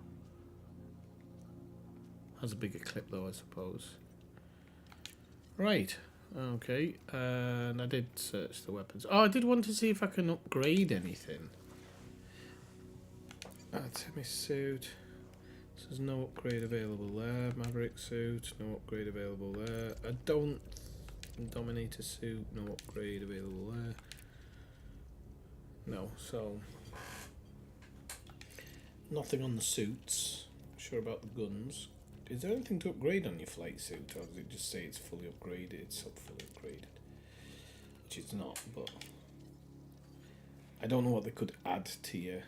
Has a bigger clip though, I suppose. Right, okay, and I did search the weapons. Oh, I did want to see if I can upgrade anything. Artemis suit. So there's no upgrade available there. Maverick suit, no upgrade available there. I don't... Dominator suit, no upgrade available there. No, so... Nothing on the suits. Sure about the guns. Is there anything to upgrade on your flight suit, or does it just say it's fully upgraded? It's fully upgraded, which it's not. But I don't know what they could add to you.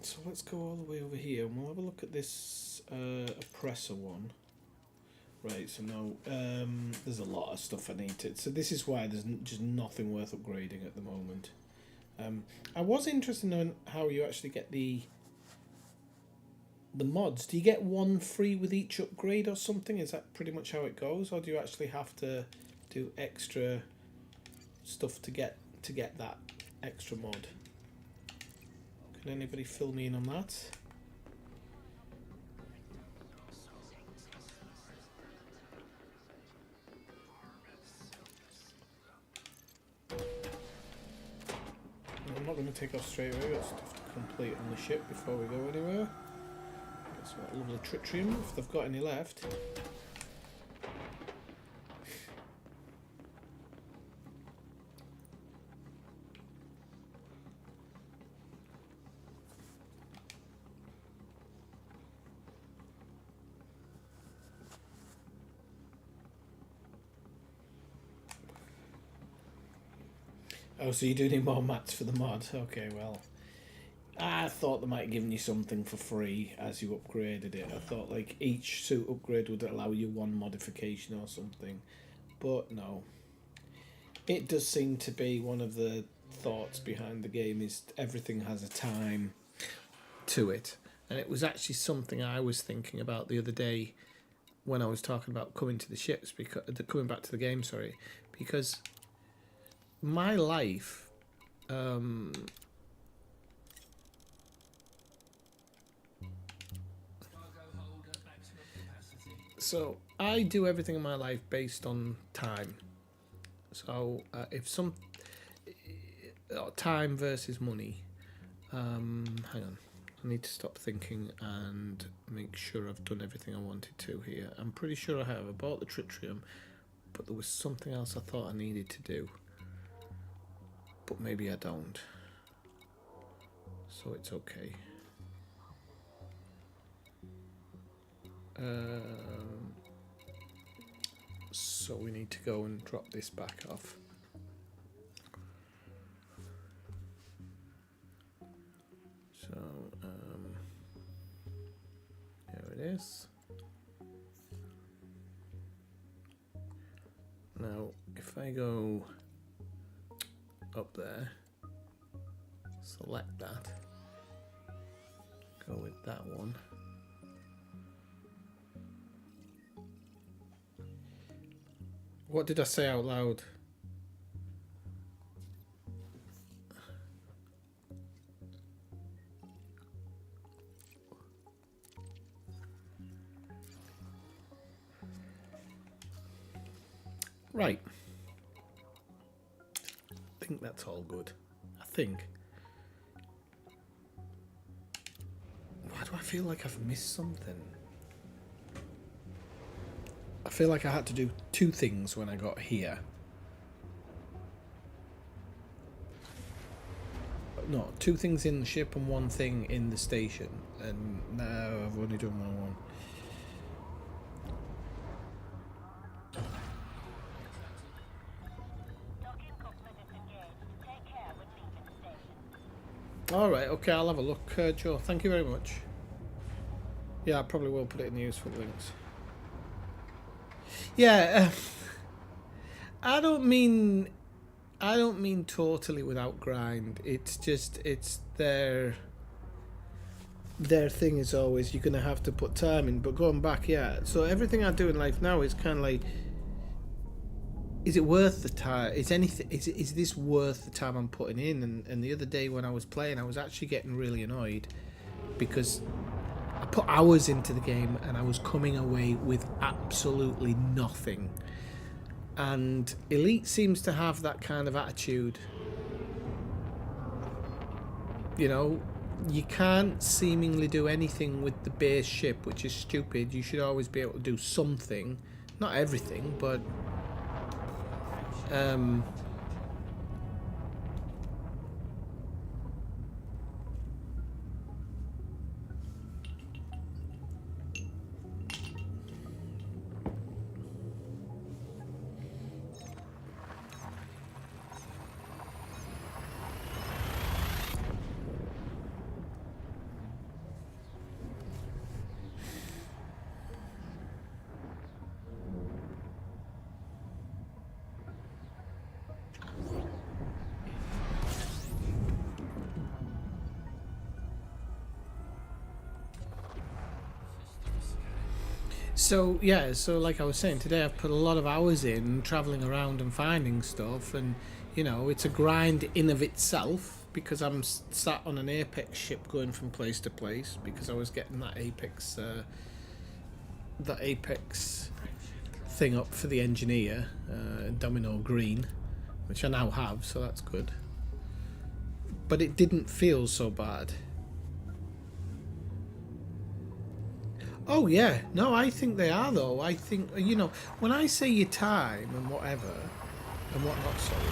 So let's go all the way over here and we'll have a look at this oppressor one. Right, so now there's a lot of stuff I need to... So this is why there's just nothing worth upgrading at the moment. I was interested in knowing how you actually get the mods. Do you get one free with each upgrade or something? Is that pretty much how it goes? Or do you actually have to do extra stuff to get that extra mod? Can anybody fill me in on that? I'm not going to take off straight away. We've got stuff to complete on the ship before we go anywhere. That's that lovely tritium, if they've got any left. Oh, so you do need more mats for the mod. Okay, well, I thought they might have given you something for free as you upgraded it. I thought like each suit upgrade would allow you one modification or something, but no. It does seem to be one of the thoughts behind the game is everything has a time to it, and it was actually something I was thinking about the other day when I was talking about coming to the ships, because coming back to the game, sorry, because my life so I do everything in my life based on time. So if some time versus money, hang on, I need to stop thinking and make sure I've done everything I wanted to here. I'm pretty sure I have. I bought the tritium, but there was something else I thought I needed to do. But maybe I don't. So it's okay. So we need to go and drop this back off. So there it is. Now if I go up there, select that, go with that one. What did I say out loud? Right. I think that's all good. I think. Why do I feel like I've missed something? I feel like I had to do two things when I got here. No, two things in the ship and one thing in the station. And now I've only done one. Alright, okay, I'll have a look, Joe. Thank you very much. Yeah, I probably will put it in the useful links. Yeah, I don't mean totally without grind. It's just their thing is always you're gonna have to put time in. But going back, yeah. So everything I do in life now is kind of like, is it worth the time? Is this worth the time I'm putting in? And the other day when I was playing, I was actually getting really annoyed because I put hours into the game and I was coming away with absolutely nothing. And Elite seems to have that kind of attitude. You know, you can't seemingly do anything with the base ship, which is stupid. You should always be able to do something. Not everything, but So yeah, so like I was saying today, I've put a lot of hours in traveling around and finding stuff, and you know, it's a grind in of itself because I'm sat on an Apex ship going from place to place because I was getting that Apex thing up for the engineer, Domino Green, which I now have, so that's good. But it didn't feel so bad. Oh yeah, no, I think they are though. I think when I say your time and whatever and whatnot. Sorry,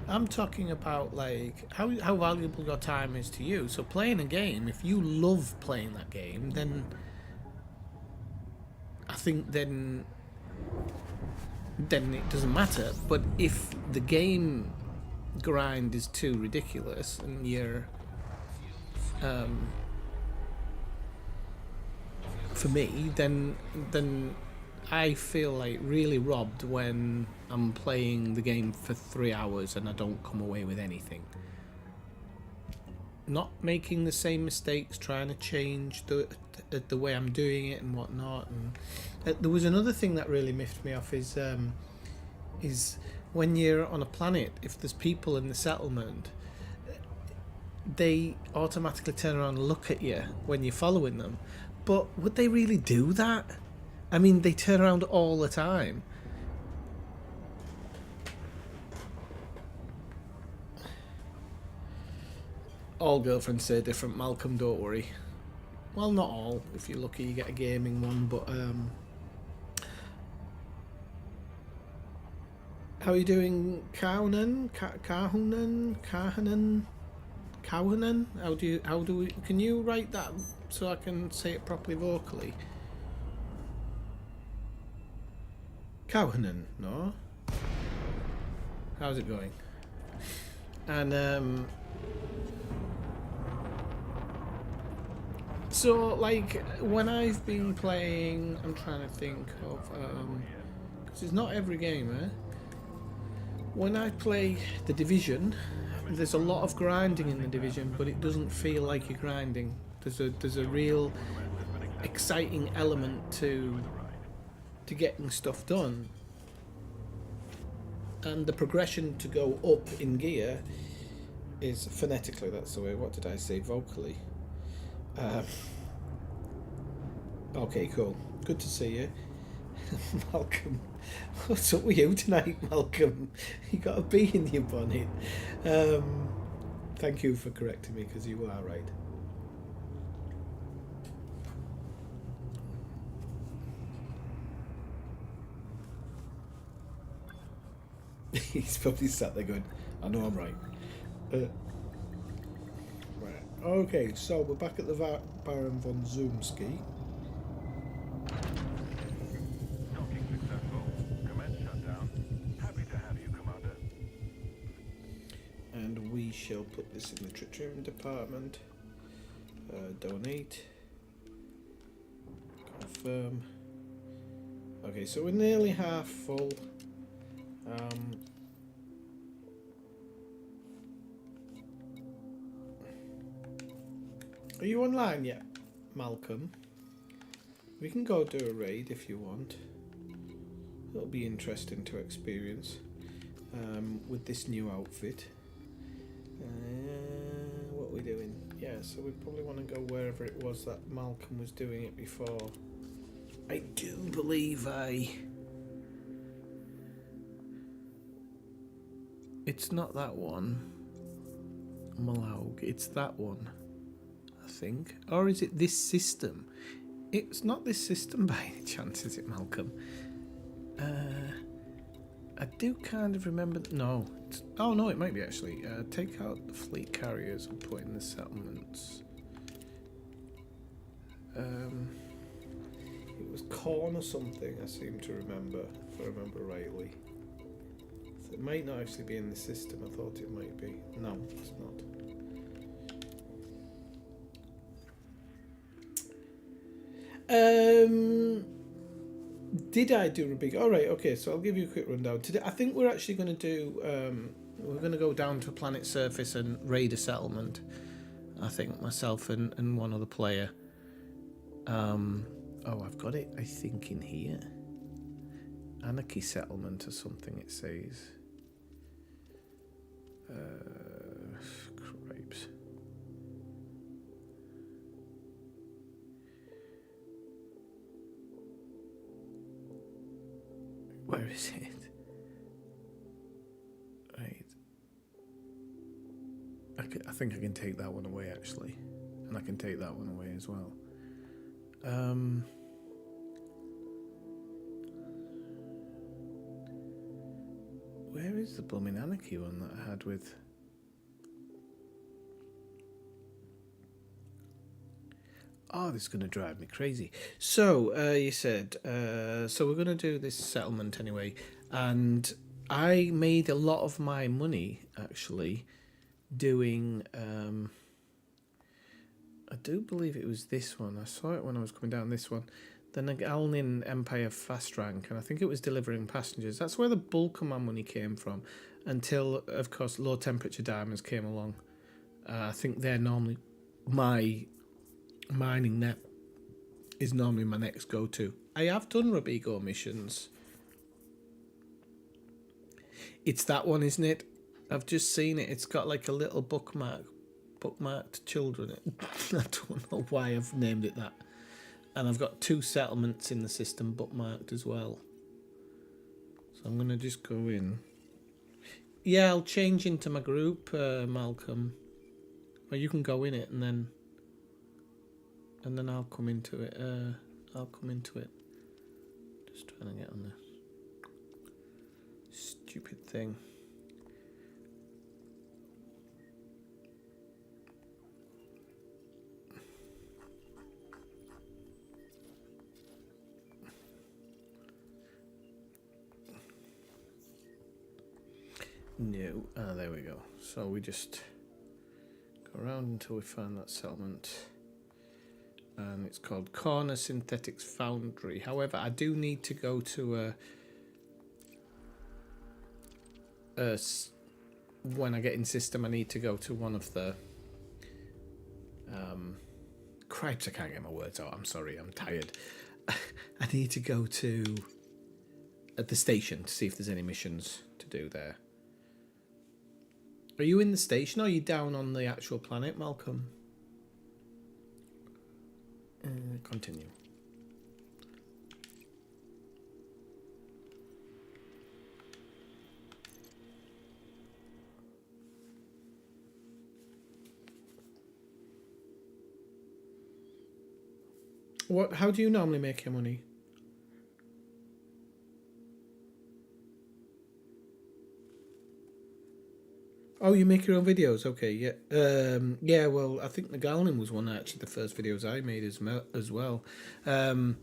I'm talking about like how valuable your time is to you. So playing a game, if you love playing that game, then I think then it doesn't matter. But if the game grind is too ridiculous and you're for me, then I feel like really robbed when I'm playing the game for 3 hours and I don't come away with anything. Not making the same mistakes, trying to change the way I'm doing it and whatnot. And there was another thing that really miffed me off is when you're on a planet, if there's people in the settlement, they automatically turn around and look at you when you're following them. But would they really do that? I mean, they turn around all the time. All girlfriends say different, Malcolm, don't worry. Well, not all. If you're lucky, you get a gaming one, but how are you doing, Kaunan? Kahanan? How do we, can you write that so I can say it properly vocally? Kauhanen, no? How's it going? And so like when I've been playing, I'm trying to think of because it's not every game, eh? When I play the Division, there's a lot of grinding in the Division, but it doesn't feel like you're grinding. There's a real exciting element to getting stuff done, and the progression to go up in gear is phonetically. That's the way. What did I say? Vocally. Okay, cool. Good to see you, Malcolm. What's up with you tonight, Malcolm? You got a bee in your bonnet. Thank you for correcting me, because you are right. He's probably sat there going, I know I'm right. Right. Okay, so we're back at the Baron von Zoomski. Docking successful. Commence shutdown. Happy to have you, Commander. And we shall put this in the tritium department. Donate. Confirm. Okay, so we're nearly half full. Are you online yet, Malcolm? We can go do a raid if you want. It'll be interesting to experience with this new outfit. What are we doing? Yeah, so we probably want to go wherever it was that Malcolm was doing it before. I do believe it's not that one. Malaug, it's that one, I think. Or is it this system? It's not this system by any chance, is it, Malcolm? I do kind of remember. No. Oh, no, it might be actually. Take out the fleet carriers and put in the settlements. It was corn or something, I seem to remember, if I remember rightly. So it might not actually be in the system. I thought it might be. No, it's not. Did I do a big? All right, okay. So I'll give you a quick rundown. Today, I think we're actually going to do. We're going to go down to a planet surface and raid a settlement. I think myself and one other player. Oh, I've got it, I think, in here. Anarchy settlement or something, it says. Cripes. Where is it? Right. I think I can take that one away, actually. And I can take that one away as well. Where is the blooming anarchy one that I had with... Oh, this is going to drive me crazy. So, you said, so we're going to do this settlement anyway. And I made a lot of my money, actually, doing... I do believe it was this one. I saw it when I was coming down this one. The Nagalnin Empire Fast Rank, and I think it was delivering passengers. That's where the bulk of my money came from, until, of course, low temperature diamonds came along. I think they're normally my mining net is normally my next go-to. I have done Rubigo missions. It's that one, isn't it? I've just seen it. It's got like a little bookmarked children. I don't know why I've named it that. And I've got 2 settlements in the system bookmarked as well. So I'm going to just go in. Yeah, I'll change into my group, Malcolm. Or you can go in it and then I'll come into it. I'll come into it. Just trying to get on the stupid thing. No. Ah, there we go. So we just go around until we find that settlement. And it's called Corner Synthetics Foundry. However, I do need to go to when I get in system, I need to go to one of the cripes, I can't get my words out. I'm sorry, I'm tired. I need to go to at the station to see if there's any missions to do there. Are you in the station or are you down on the actual planet, Malcolm? Continue. How do you normally make your money? Oh, you make your own videos? Okay, yeah. Yeah, well, I think the Galnin was one of actually the first videos I made as well. I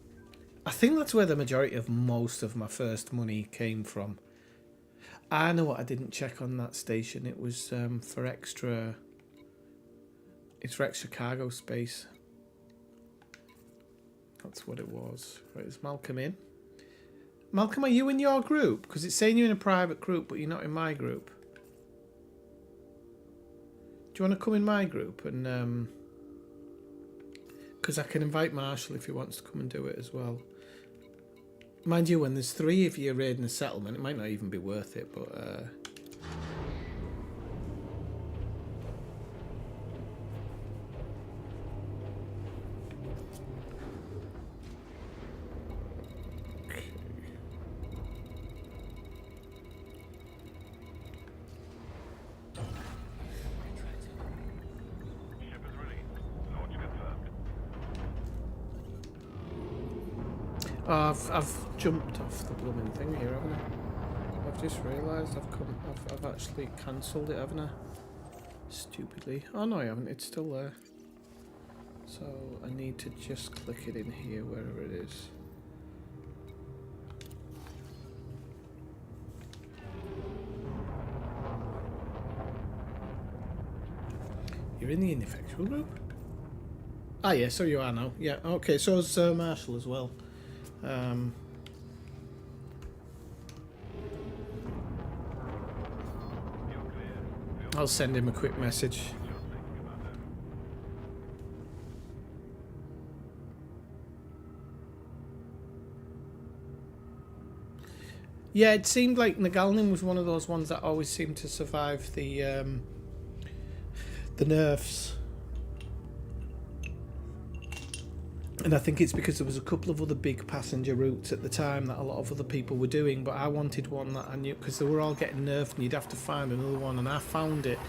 think that's where the majority of most of my first money came from. I know what I didn't check on that station. It was for extra... It's for extra cargo space. That's what it was. Right, is Malcolm in? Malcolm, are you in your group? Because it's saying you're in a private group, but you're not in my group. Do you want to come in my group? And because I can invite Marshall if he wants to come and do it as well. Mind you, when there's 3 of you raiding a settlement, it might not even be worth it, but... Ship is ready. Launch confirmed. I've jumped off the blooming thing here, haven't I? I've just realised I've actually cancelled it, haven't I? Stupidly. Oh no, I haven't. It's still there. So I need to just click it in here, wherever it is. You're in the Ineffectual group? Ah, yeah, so you are now. Yeah, okay, so is Marshall as well. I'll send him a quick message. Yeah, it seemed like Nagalnin was one of those ones that always seemed to survive the nerfs. And I think it's because there was a couple of other big passenger routes at the time that a lot of other people were doing, but I wanted one that I knew, because they were all getting nerfed and you'd have to find another one, and I found it.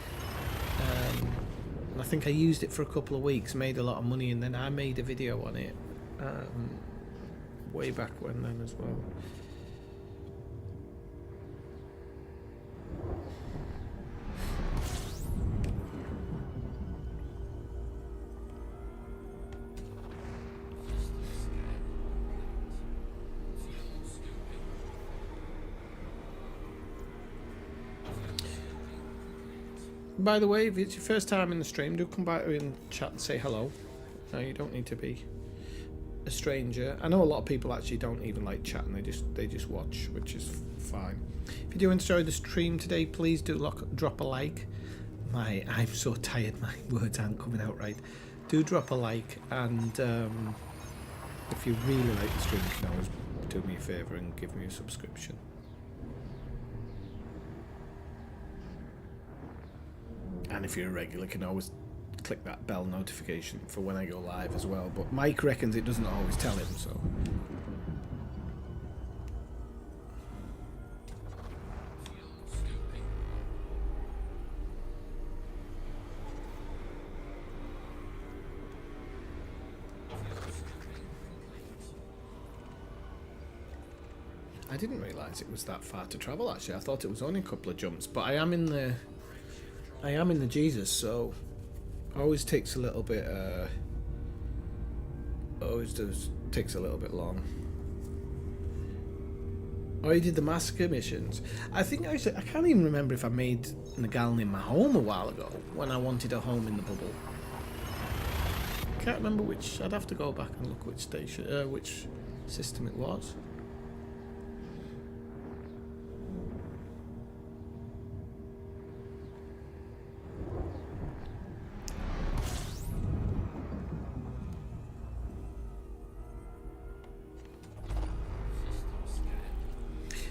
And I think I used it for a couple of weeks, made a lot of money, and then I made a video on it way back when then as well. By the way, if it's your first time in the stream, do come back in chat and say hello. No, you don't need to be a stranger. I know a lot of people actually don't even like chatting; they just watch, which is fine. If you do enjoy the stream today, please do drop a like. I'm so tired; my words aren't coming out right. Do drop a like, and if you really like the stream, you can always do me a favour and give me a subscription. And if you're a regular, you can always click that bell notification for when I go live as well. But Mike reckons it doesn't always tell him, so. I didn't realise it was that far to travel, actually. I thought it was only a couple of jumps, but I am in the Jesus, so always takes a little bit takes a little bit long. Oh, you did the massacre missions. I think I can't even remember if I made Nagalnin my home a while ago when I wanted a home in the bubble. Can't remember which. I'd have to go back and look which station, which system it was.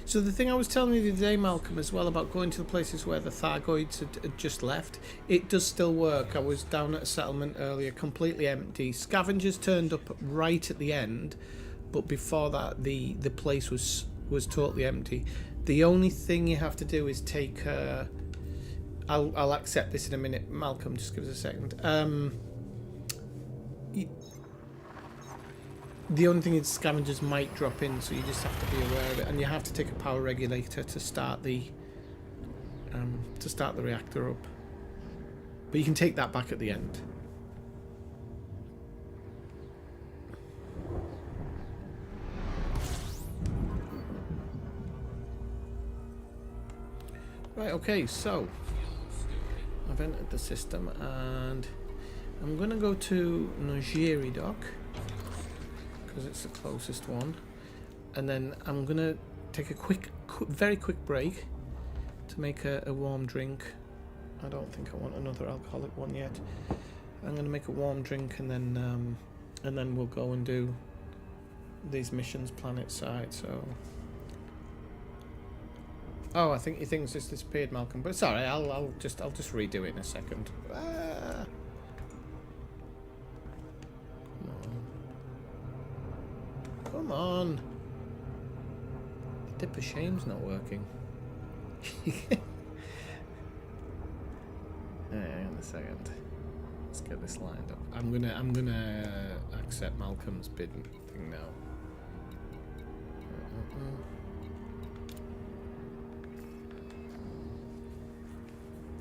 So the thing I was telling you the other day, Malcolm, as well, about going to the places where the Thargoids had just left, it does still work. I was down at a settlement earlier, completely empty. Scavengers turned up right at the end, but before that the place was totally empty. The only thing you have to do is take... I'll accept this in a minute. Malcolm, just give us a second. The only thing is scavengers might drop in, so you just have to be aware of it, and you have to take a power regulator to start the reactor up. But you can take that back at the end. Right, okay, so I've entered the system and I'm going to go to Nojiri Dock, because it's the closest one, and then I'm gonna take a very quick break to make a warm drink. I don't think I want another alcoholic one yet. I'm gonna make a warm drink, and then we'll go and do these missions planet side. So, oh, I think your thing's just disappeared, Malcolm, but it's alright. I'll just redo it in a second. Come on. The dip of shame's not working. Hang on a second. Let's get this lined up. I'm gonna accept Malcolm's bid thing now.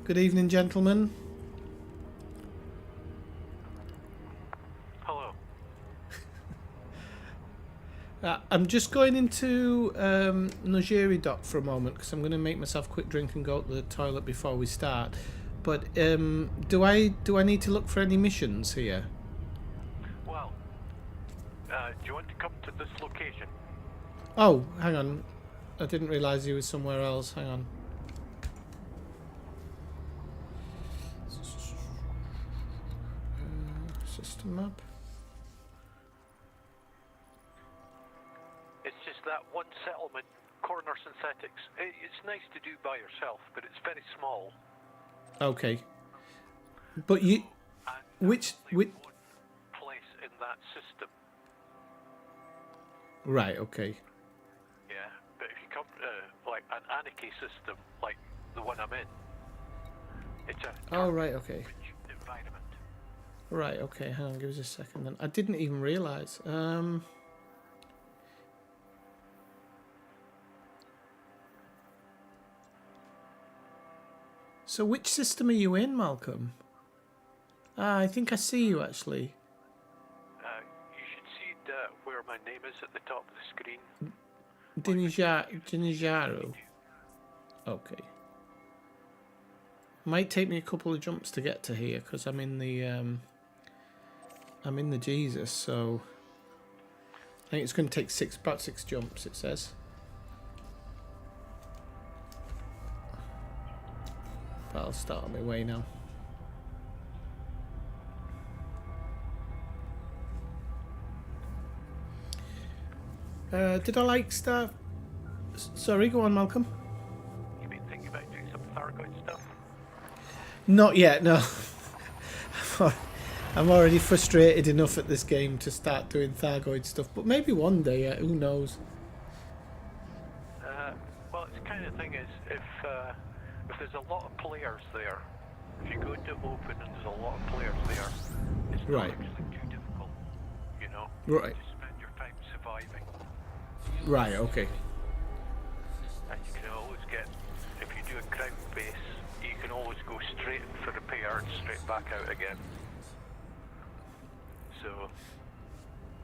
Good evening, gentlemen. I'm just going into Nojiri Dock for a moment because I'm going to make myself a quick drink and go to the toilet before we start. But do I need to look for any missions here? Well, do you want to come to this location? Oh, hang on. I didn't realise he was somewhere else. Hang on. System map. It's just that one settlement corner synthetics. It's nice to do by yourself, but it's very small. Okay. But you... And Which... there's only one place in that system. Right, okay. Yeah, but if you come to like an anarchy system, like the one I'm in, it's a Oh, right, okay. rich environment. Right, okay, hang on, give us a second then. I didn't even realise. So which system are you in, Malcolm? Ah, I think I see you actually. You should see where my name is at the top of the screen. Dinijaru. Okay. Might take me a couple of jumps to get to here because I'm in the Jesus, so I think it's going to take about six jumps. It says. But I'll start on my way now. Did I like Star? Sorry, go on, Malcolm. You've been thinking about doing some Thargoid stuff? Not yet, no. I'm already frustrated enough at this game to start doing Thargoid stuff, but maybe one day, who knows? Well, it's the kind of thing is if there's a lot of players there, if you go into open and there's a lot of players there, it's not Right. actually too difficult, you know? Right. Just spend your time surviving. Right, okay. And you can always get, if you do a ground base, you can always go straight in for repair and straight back out again. So,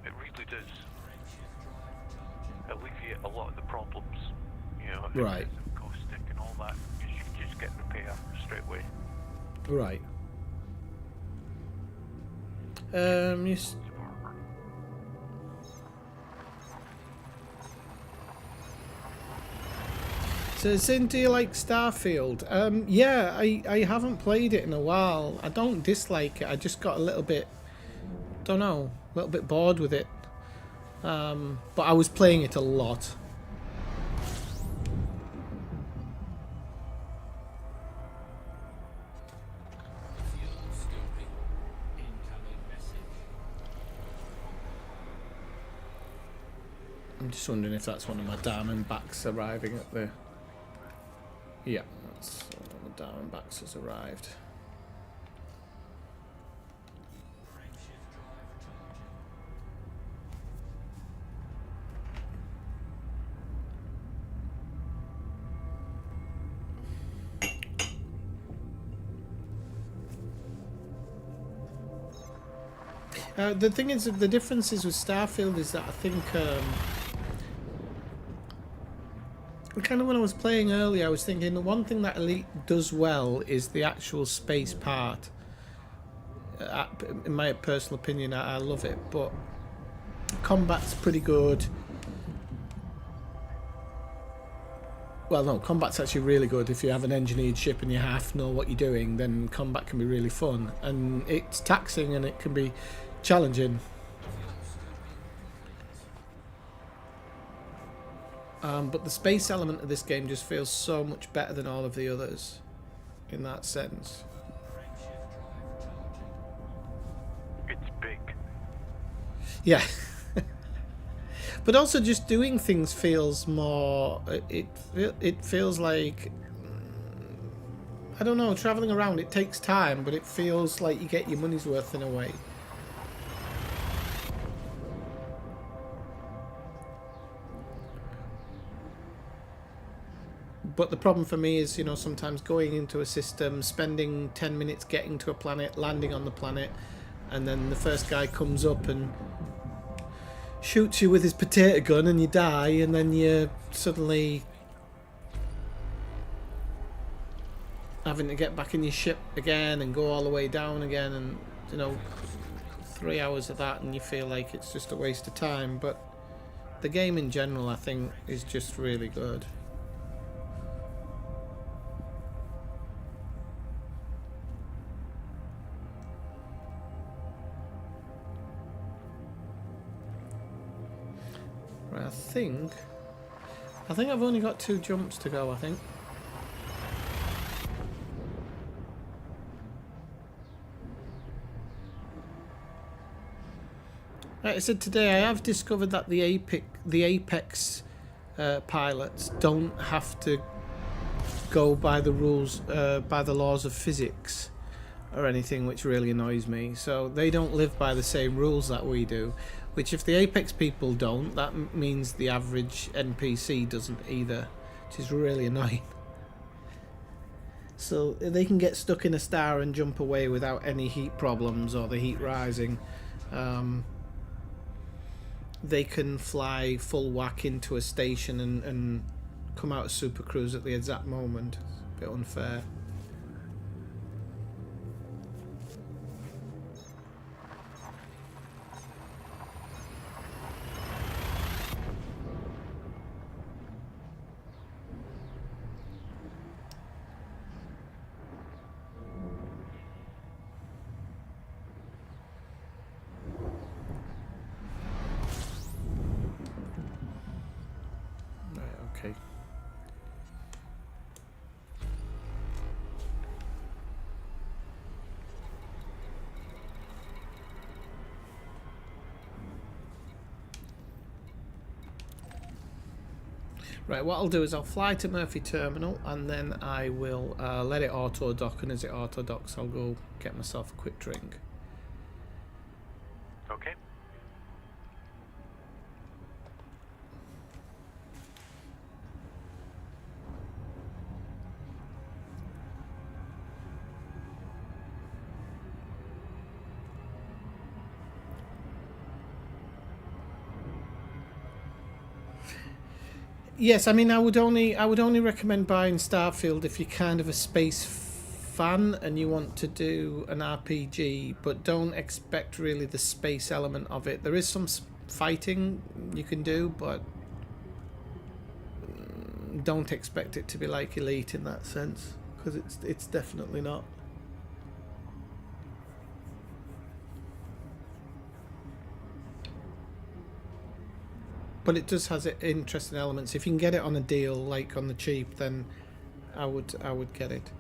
it really does alleviate a lot of the problems, you know, Right. excessive caustic and all that, because you can just get repair straight away. Right. Yes. So saying, do you like Starfield? Yeah, I haven't played it in a while. I don't dislike it. I just got a little bit, don't know, a little bit bored with it. But I was playing it a lot. I'm just wondering if that's one of my Diamondbacks arriving at the... Yeah, that's one of the Diamondbacks has arrived. The thing is, the difference is with Starfield is that I think... kind of when I was playing earlier, I was thinking the one thing that Elite does well is the actual space part. In my personal opinion, I love it, but combat's pretty good. Well, no, combat's actually really good. If you have an engineered ship and you half know what you're doing, then combat can be really fun. And it's taxing and it can be challenging. But the space element of this game just feels so much better than all of the others in that sense. It's big. Yeah. But also just doing things feels more... It feels like... I don't know, travelling around, it takes time, but it feels like you get your money's worth in a way. But the problem for me is, you know, sometimes going into a system, spending 10 minutes getting to a planet, landing on the planet, and then the first guy comes up and shoots you with his potato gun and you die, and then you're suddenly having to get back in your ship again and go all the way down again, and, you know, 3 hours of that and you feel like it's just a waste of time. But the game in general, I think, is just really good. I think I think I've only got 2 jumps to go, I think. Like I said today, I have discovered that the Apex pilots don't have to go by the rules, by the laws of physics or anything, which really annoys me. So they don't live by the same rules that we do, which if the Apex people don't, that means the average NPC doesn't either, which is really annoying. So they can get stuck in a star and jump away without any heat problems or the heat rising. They can fly full whack into a station and come out of Super Cruise at the exact moment. It's a bit unfair. Okay. Right, what I'll do is I'll fly to Murphy Terminal and then I will let it auto dock, and as it auto docks I'll go get myself a quick drink. Okay. Yes, I mean I would only recommend buying Starfield if you're kind of a space fan and you want to do an RPG, but don't expect really the space element of it. There is some fighting you can do, but don't expect it to be like Elite in that sense, because it's definitely not. But it does has interesting elements. If you can get it on a deal, like on the cheap, then I would get it.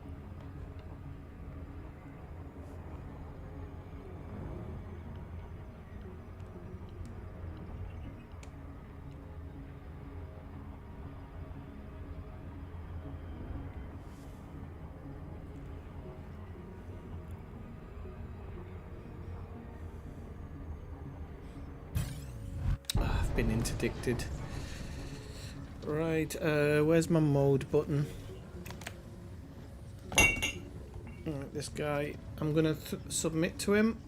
I've been interdicted. Right, where's my mode button? Right, this guy, I'm gonna submit to him.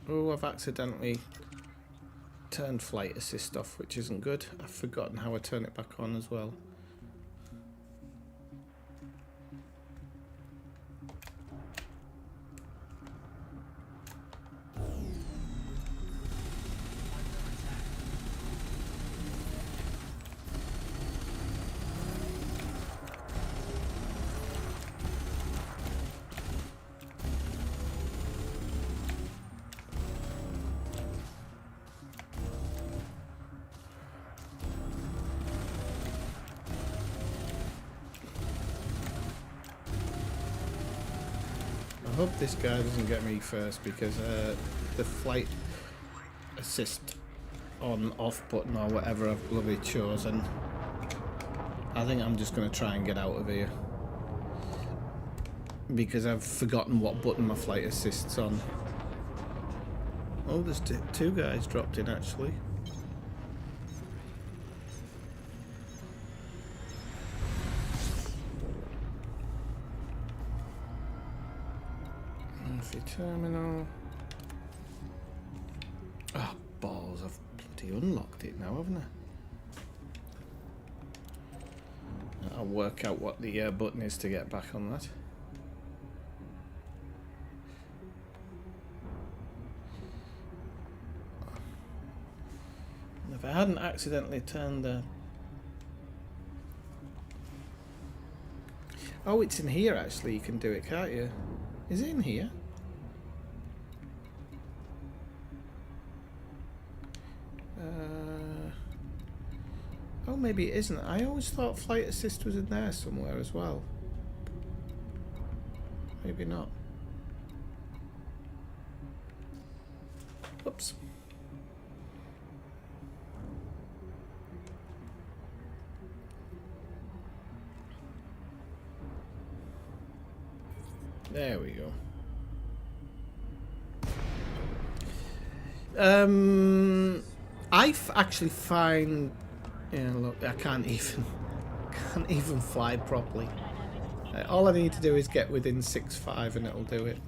Oh, I've accidentally turned flight assist off, which isn't good. I've forgotten how I turn it back on as well. I hope this guy doesn't get me first, because the flight assist on off button or whatever I've bloody chosen, I think I'm just going to try and get out of here, because I've forgotten what button my flight assist's on. Oh, there's 2 guys dropped in actually. Terminal. Oh, balls, I've bloody unlocked it now, haven't I? I'll work out what the button is to get back on that. And if I hadn't accidentally turned the Oh, it's in here actually. You can do it, can't you? Is it in here? Oh, maybe it isn't. I always thought flight assist was in there somewhere as well. Maybe not. Oops. There we go. Actually find. Yeah, look, I can't even fly properly. All I need to do is get within 6.5 and it'll do it.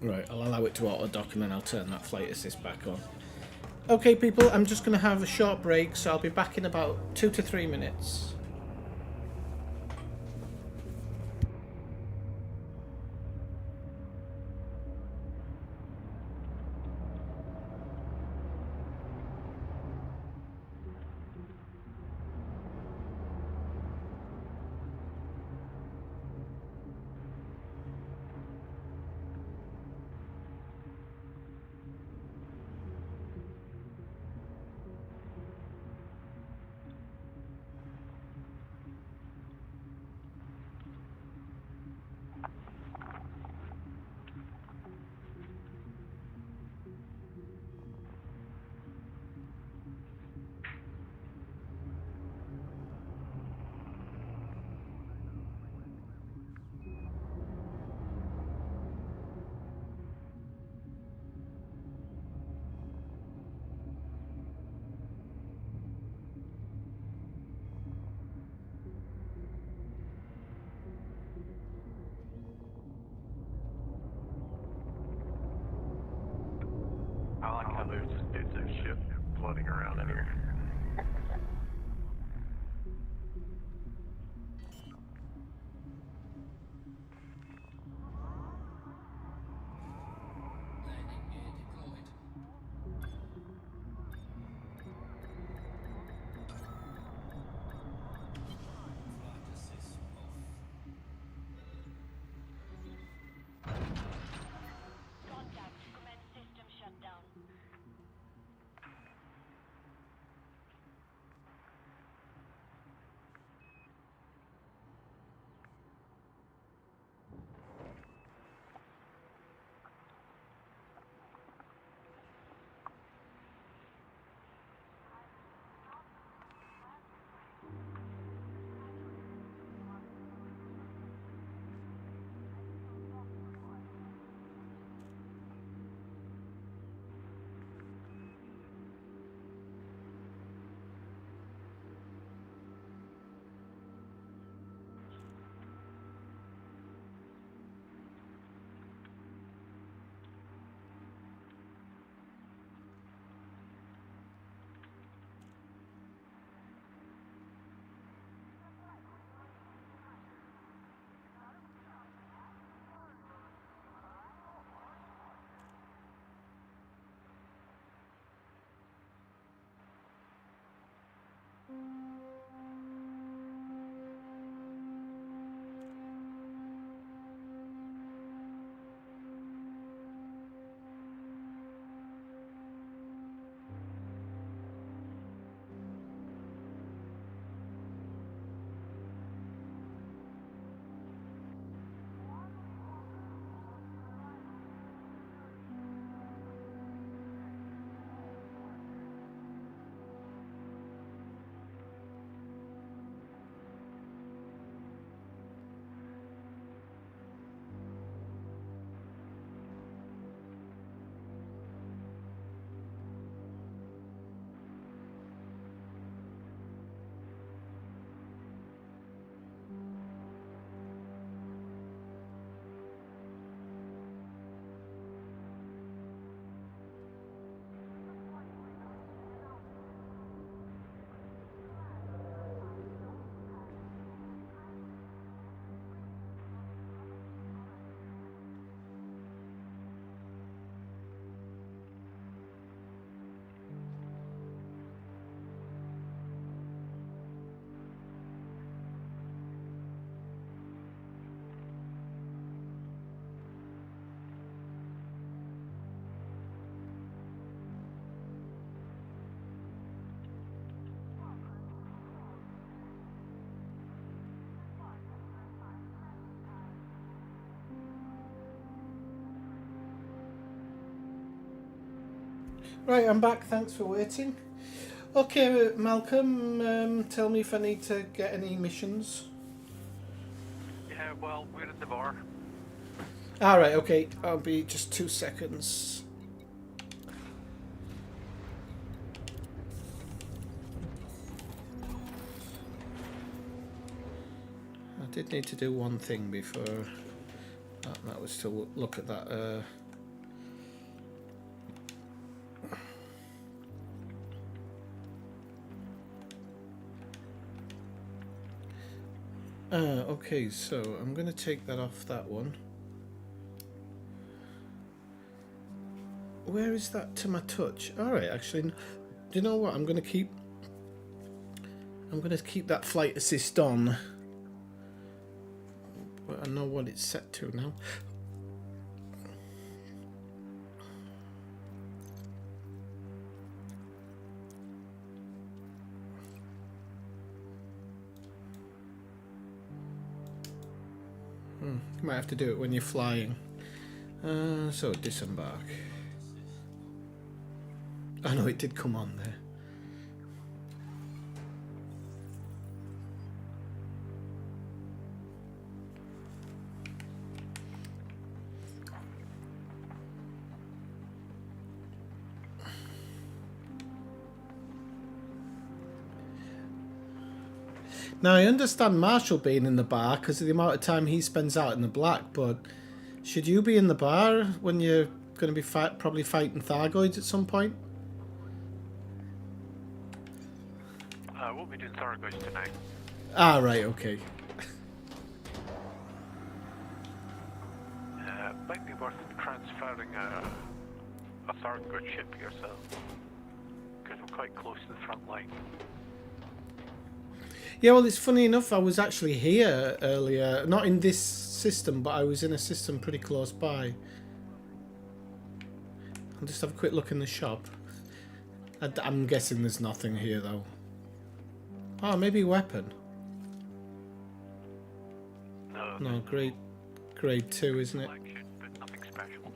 Right, I'll allow it to auto dock and then I'll turn that flight assist back on. Okay, people, I'm just going to have a short break, so I'll be back in about 2 to 3 minutes. I like how there's a ship floating around in here. Contact. Commence system shutdown. Right, I'm back. Thanks for waiting. Okay, Malcolm, tell me if I need to get any missions. Yeah, well, we're in the bar. Alright, okay. I'll be just 2 seconds. I did need to do one thing before. That was to look at that. Okay, so I'm going to take that off that one. Where is that to my touch? Alright, actually, do you know what? I'm going to keep that flight assist on. But I know what it's set to now. You might have to do it when you're flying. So disembark. I know it did come on there. Now, I understand Marshall being in the bar because of the amount of time he spends out in the black, but should you be in the bar when you're going to be probably fighting Thargoids at some point? We'll be doing Thargoids tonight. Ah, right, okay. Might be worth transferring a Thargoid ship yourself, because we're quite close to the front line. Yeah, well, it's funny enough, I was actually here earlier. Not in this system, but I was in a system pretty close by. I'll just have a quick look in the shop. I'm guessing there's nothing here, though. Oh, maybe weapon. No, grade 2, isn't it? Selection, but nothing special.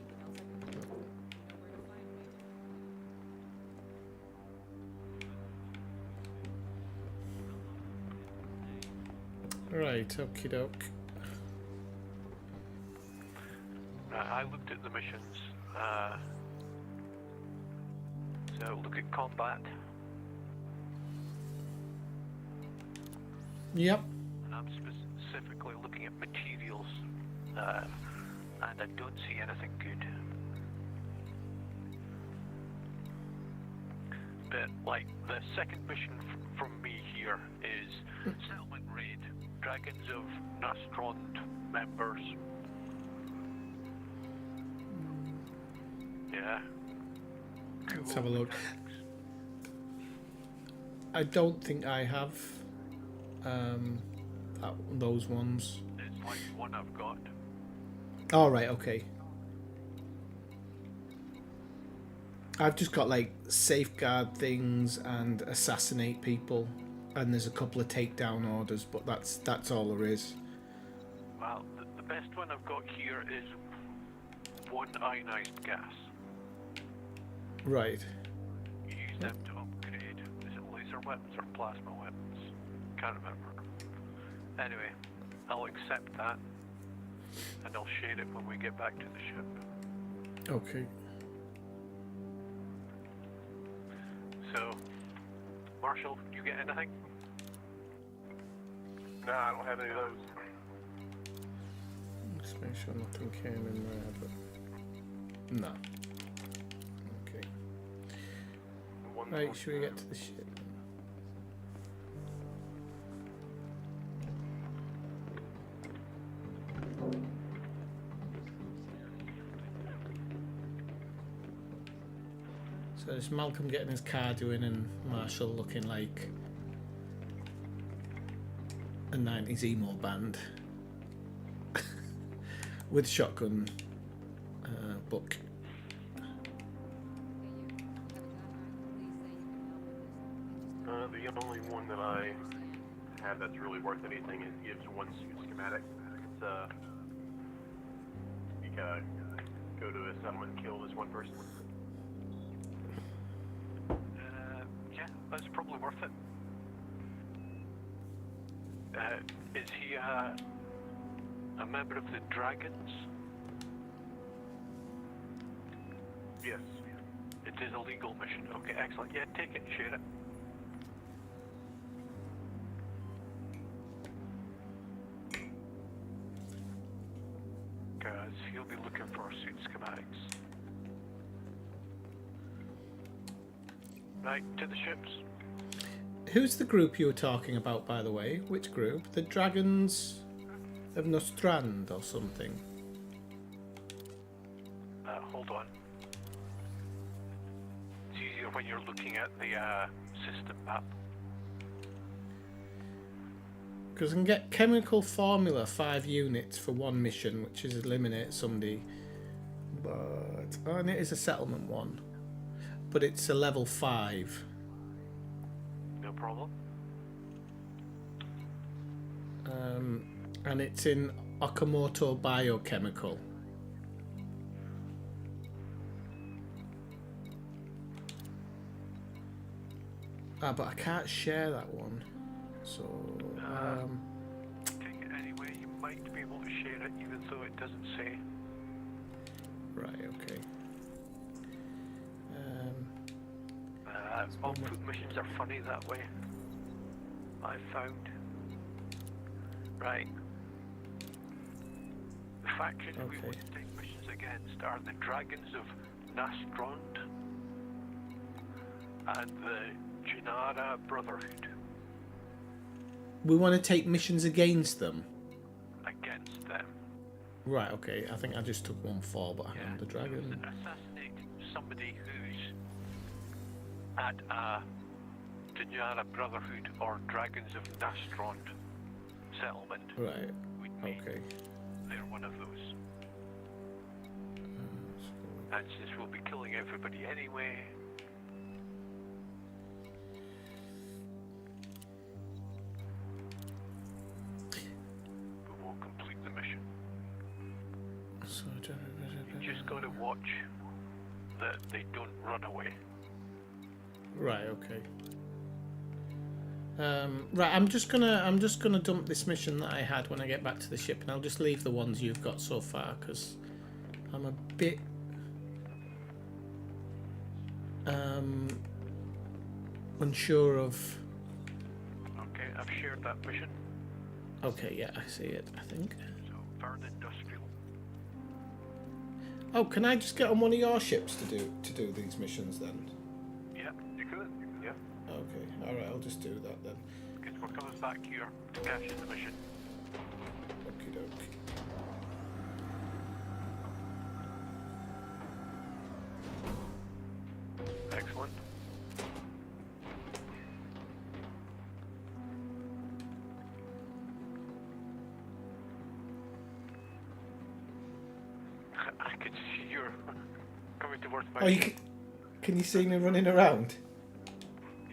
Right, okie doke. I looked at the missions. So look at combat. Yep. And I'm specifically looking at materials, and I don't see anything good. But like the second mission from me here is settlement raid, dragons of Nastrond members. Yeah. Let's have a look. I don't think I have those ones. It's like one I've got. All right, okay. I've just got like safeguard things and assassinate people, and there's a couple of takedown orders, but that's all there is. Well, the best one I've got here is one ionized gas. Right. You use them to upgrade. Is it laser weapons or plasma weapons? Can't remember. Anyway, I'll accept that, and I'll share it when we get back to the ship. Okay. So, Marshall, you get anything? Nah, I don't have any of those. Just make sure nothing came in there, but no. Okay. Right, should we get to the ship? So there's Malcolm getting his car doing and Marshall looking like a 90s emo band with shotgun book. The only one that I have that's really worth anything is gives one schematic. It's you gotta go to a settlement and kill this one person. Yeah, that's probably worth it. Is he a member of the Dragons? Yes. It is a legal mission. Okay, excellent. Yeah, take it and share it. Because he'll be looking for suit schematics. Right, to the ships. Who's the group you were talking about, by the way? Which group? The Dragons of Nostrand or something? Hold on. It's easier when you're looking at the system map. Because I can get chemical formula 5 units for 1 mission, which is eliminate somebody. But and it is a settlement one. But it's a level 5. No problem. And it's in Okamoto Biochemical. But I can't share that one. So, Take it anyway. You might be able to share it, even though it doesn't say. right, okay. On-foot missions are funny that way. I've found. Right. The factions we Okay. want to take missions against are the Dragons of Nastrond and the Janara Brotherhood. We want to take missions against them. Against them. Right, okay. I think I just took 1-4, but hang on, the dragon. Assassinate somebody who's at a Janara Brotherhood or Dragons of Nastrond settlement. Right, Would mean okay. they're one of those. And since we'll be killing everybody anyway, we will complete the mission. So, You just got to watch that they don't run away. right, okay. Right, I'm just gonna dump this mission that I had when I get back to the ship, and I'll just leave the ones you've got so far because I'm a bit unsure of. Okay, I've shared that mission. Okay, yeah, I see it. I think. So, Vern Industrial. Oh, can I just get on one of your ships to do these missions then? Yeah, you could. Yeah, Okay, all right, I'll just do that then. because we're coming back here to cash in the mission. Okie doke. Excellent. I could see you coming towards my Oh, you ship. can you see me running around?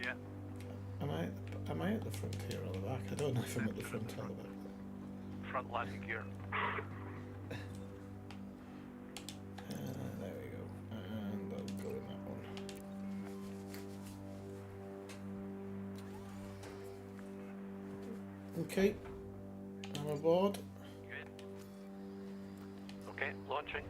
Yeah. Am I at the front here or the back? I don't know if I'm at the front or the back. Front landing gear. There we go. And I'll go in that one. Okay. I'm aboard. Good. Okay, launching.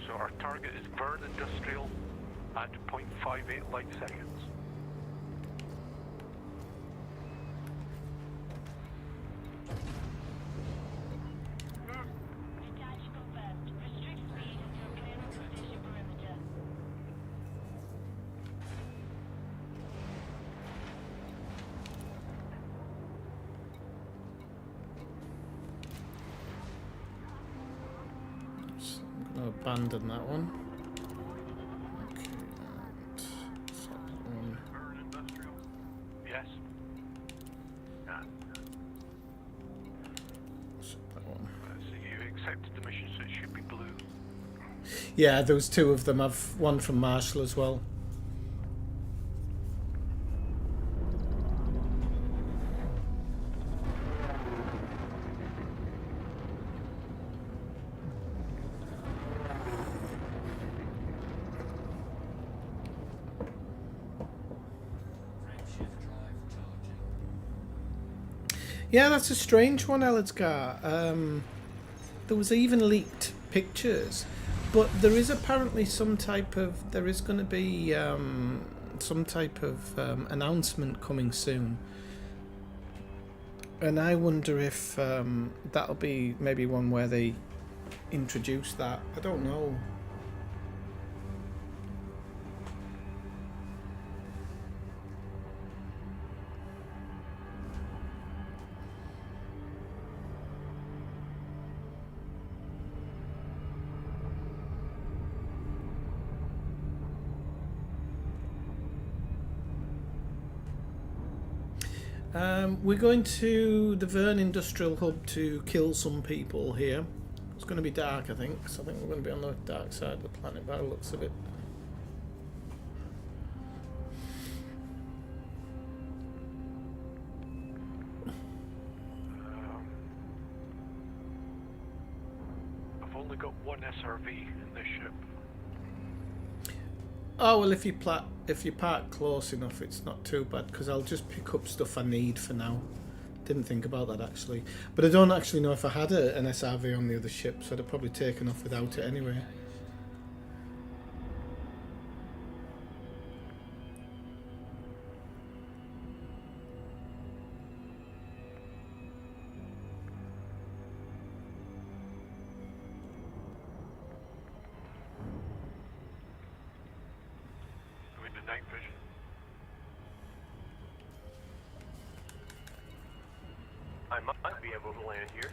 So our target is Vern Industrial at 0.58 light seconds. Detach confirmed. Restrict speed until clear of the station perimeter. So I'm going to abandon that one. Okay, and set that one. Vern Industrial? Yes. Set that one. So you accepted the mission, so it should be blue. Yeah, those two of them. I've one from Marshall as well. Yeah, that's a strange one, Elidgar. There was even leaked pictures, but there is apparently some type of there is going to be some type of announcement coming soon, and I wonder if that'll be maybe one where they introduce that. I don't know. We're going to the Vern Industrial Hub to kill some people here. It's going to be dark, I think, so I think we're going to be on the dark side of the planet by the looks of it. I've only got one SRV in this ship. Oh well, if you park close enough, it's not too bad because I'll just pick up stuff I need for now. Didn't think about that actually, but I don't actually know if I had an SRV on the other ship, so I'd have probably taken off without it anyway. I'm in the night vision. I might be able to land here.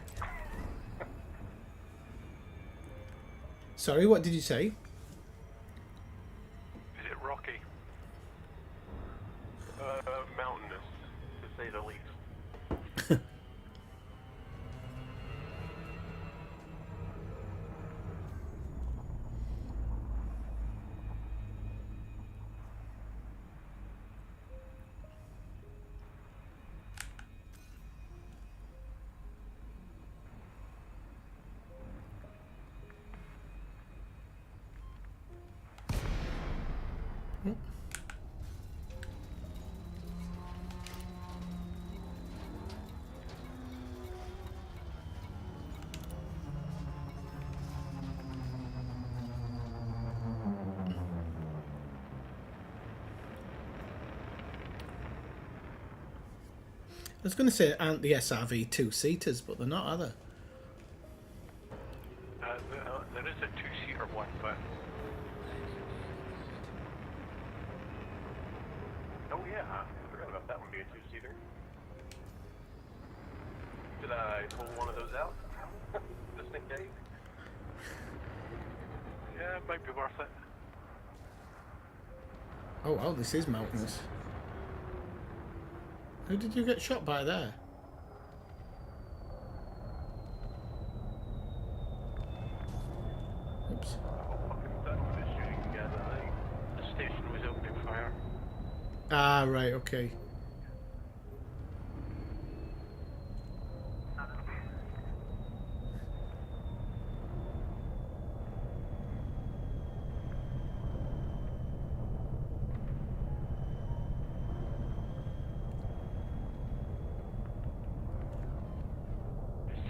Sorry, what did you say? Is it rocky? Mountainous, to say the least. I was going to say, aren't the SRV two-seaters, but they're not, are they? There is a two-seater one, but Oh yeah, I forgot about that one being two-seater. Did I pull one of those out? Just in case? yeah, it might be worth it. Oh wow, this is mountainous. Who did you get shot by there? Oops. Fucking done with this shooting together, I think. The station was opening fire. Ah, right, okay.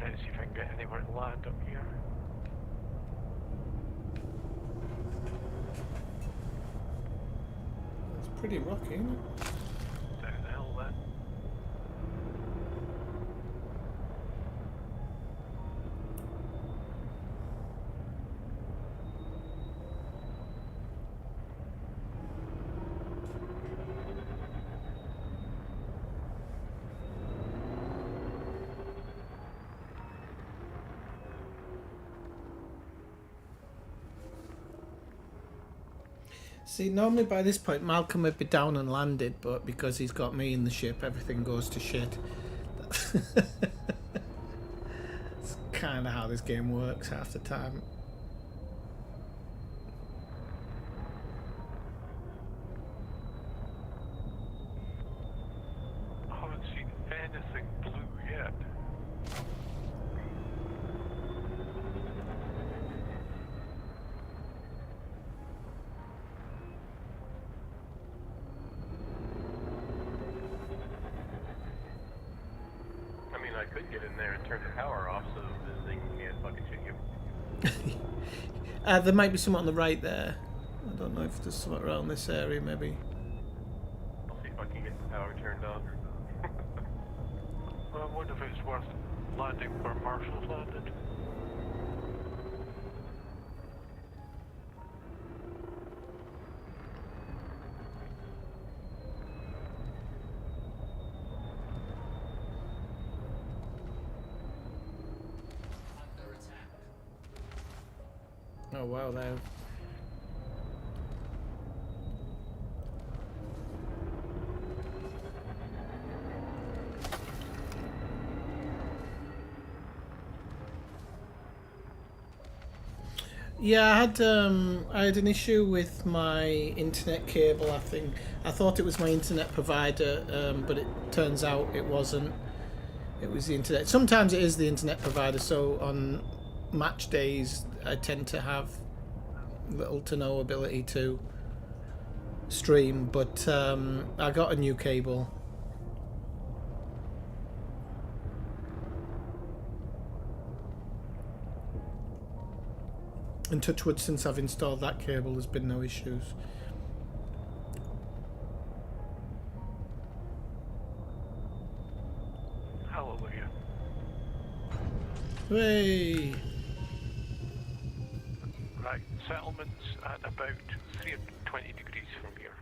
Let's see if I can get anywhere to land up here. It's pretty rocky, isn't it? Down the hill then. See, normally by this point Malcolm would be down and landed, but because he's got me in the ship, everything goes to shit. It's kind of how this game works half the time. I haven't seen anything blue yet. I mean, I could get in there and turn the power off so this thing can't fucking shoot you. There might be something on the right there. I don't know if there's something around this area, maybe. I'll see if I can get the power turned on. Well, I wonder if it's worth landing where Marshall's landed. Oh wow, there. Yeah, I had an issue with my internet cable. I thought it was my internet provider, but it turns out it wasn't. It was the internet. Sometimes it is the internet provider. So on match days, I tend to have little to no ability to stream. But I got a new cable. And touch wood, since I've installed that cable, there's been no issues. Hallelujah. Hooray! Right, settlements at about 320 degrees from here.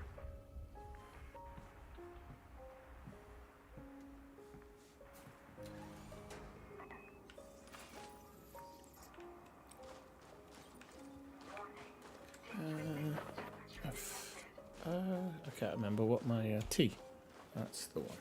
I can't remember what my T. That's the one.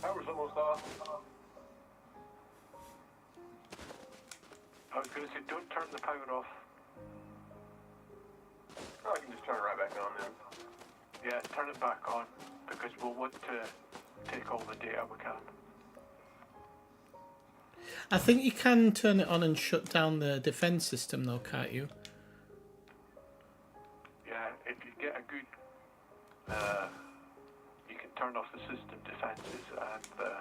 Power's almost off. I was going to say, don't turn the power off. Oh, I can just turn it right back on then. Yeah, turn it back on, because we'll want to take all the data we can. I think you can turn it on and shut down the defense system, though, can't you? Yeah, if you get a good, you can turn off the system defenses and the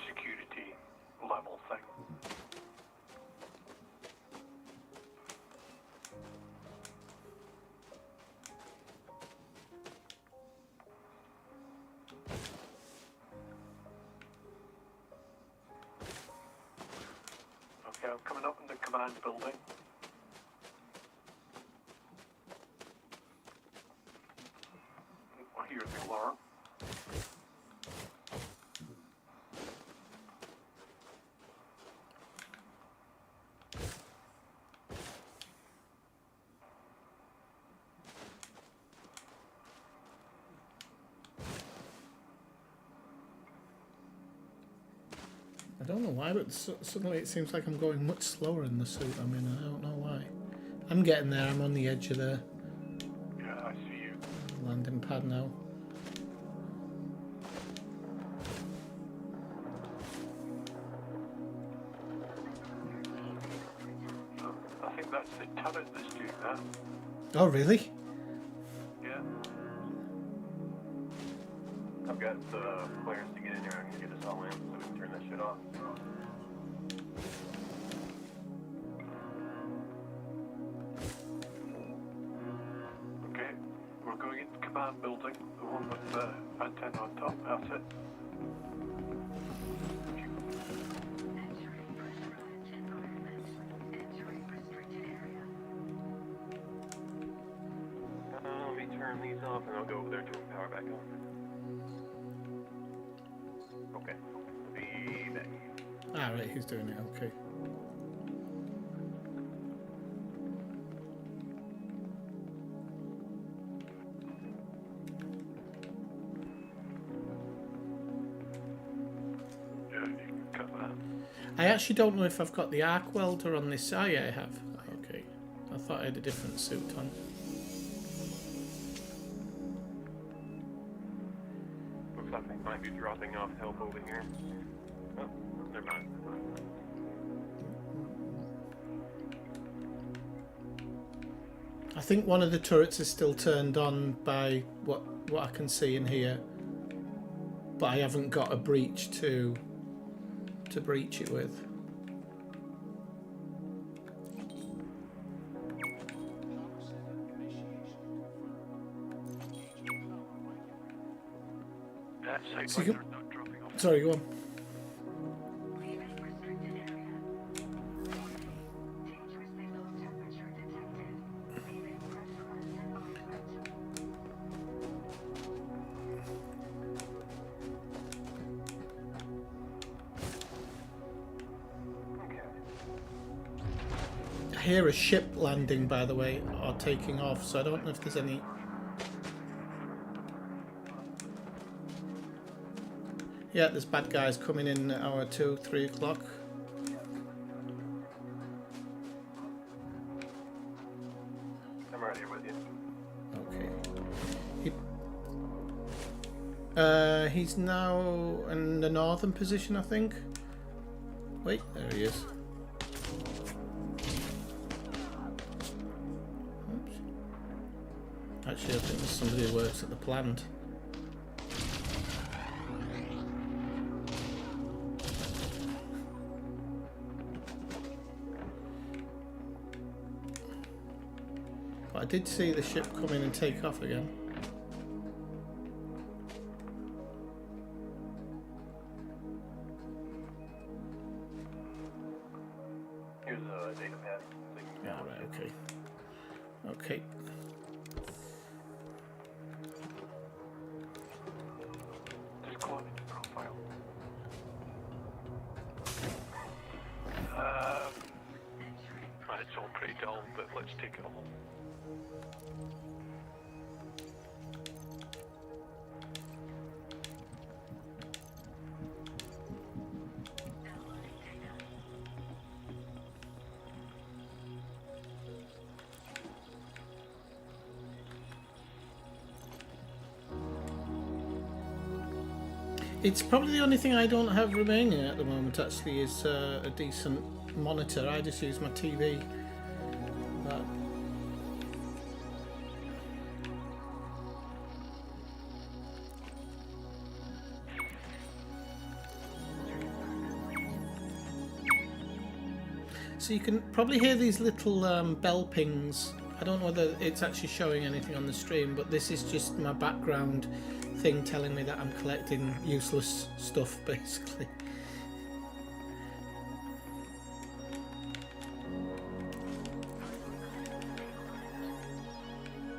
security level thing. Okay, I'm coming up in the command building. I hear the alarm. I don't know why, but suddenly it seems like I'm going much slower in the suit I'm in. I don't know why. I'm getting there. I'm on the edge of the Yeah, I see you. landing pad now. I think that's the turret that's doing that. Oh, really? Yeah. I've got players to get in here. I can get us all in so we can turn that shit off. Okay, we're going into command building, the one with the antenna on top. That's it. Let me turn these off and I'll go over there to turn the power back on. Okay, be back. Ah, right, he's doing it. Okay. I actually don't know if I've got the arc welder on this. Oh yeah, I have. Okay. I thought I had a different suit on. Looks like they might be dropping off help over here. Oh, never mind. I think one of the turrets is still turned on by what I can see in here, but I haven't got a breach to breach it with. So you Sightlines are not dropping off. Sorry, go on. I hear a ship landing, by the way, or taking off, so I don't know if there's any... Yeah, there's bad guys coming in at hour 2, 3 o'clock. I'm right here with you. Okay. He's now in the northern position, I think. Wait, there he is. Oops. Actually, I think there's somebody who works at the plant. But I did see the ship come in and take off again. Here's a data pad. Yeah, right, okay. Okay. Just clone into profile. It's all pretty dull, but let's take it home. It's probably the only thing I don't have remaining at the moment, actually, is a decent monitor. I just use my TV. So you can probably hear these little bell pings. I don't know whether it's actually showing anything on the stream, but this is just my background thing telling me that I'm collecting useless stuff, basically.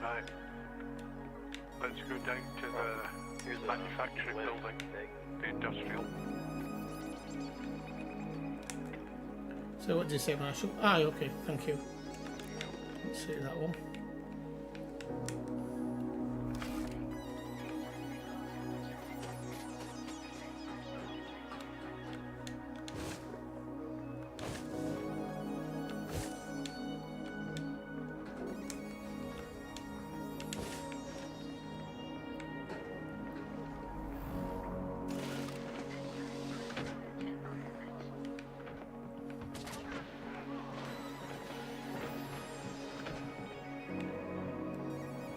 Right. Let's go down to the manufacturing building, the industrial. So what did you say, Marshall? Ah, okay, thank you. Let's see that one.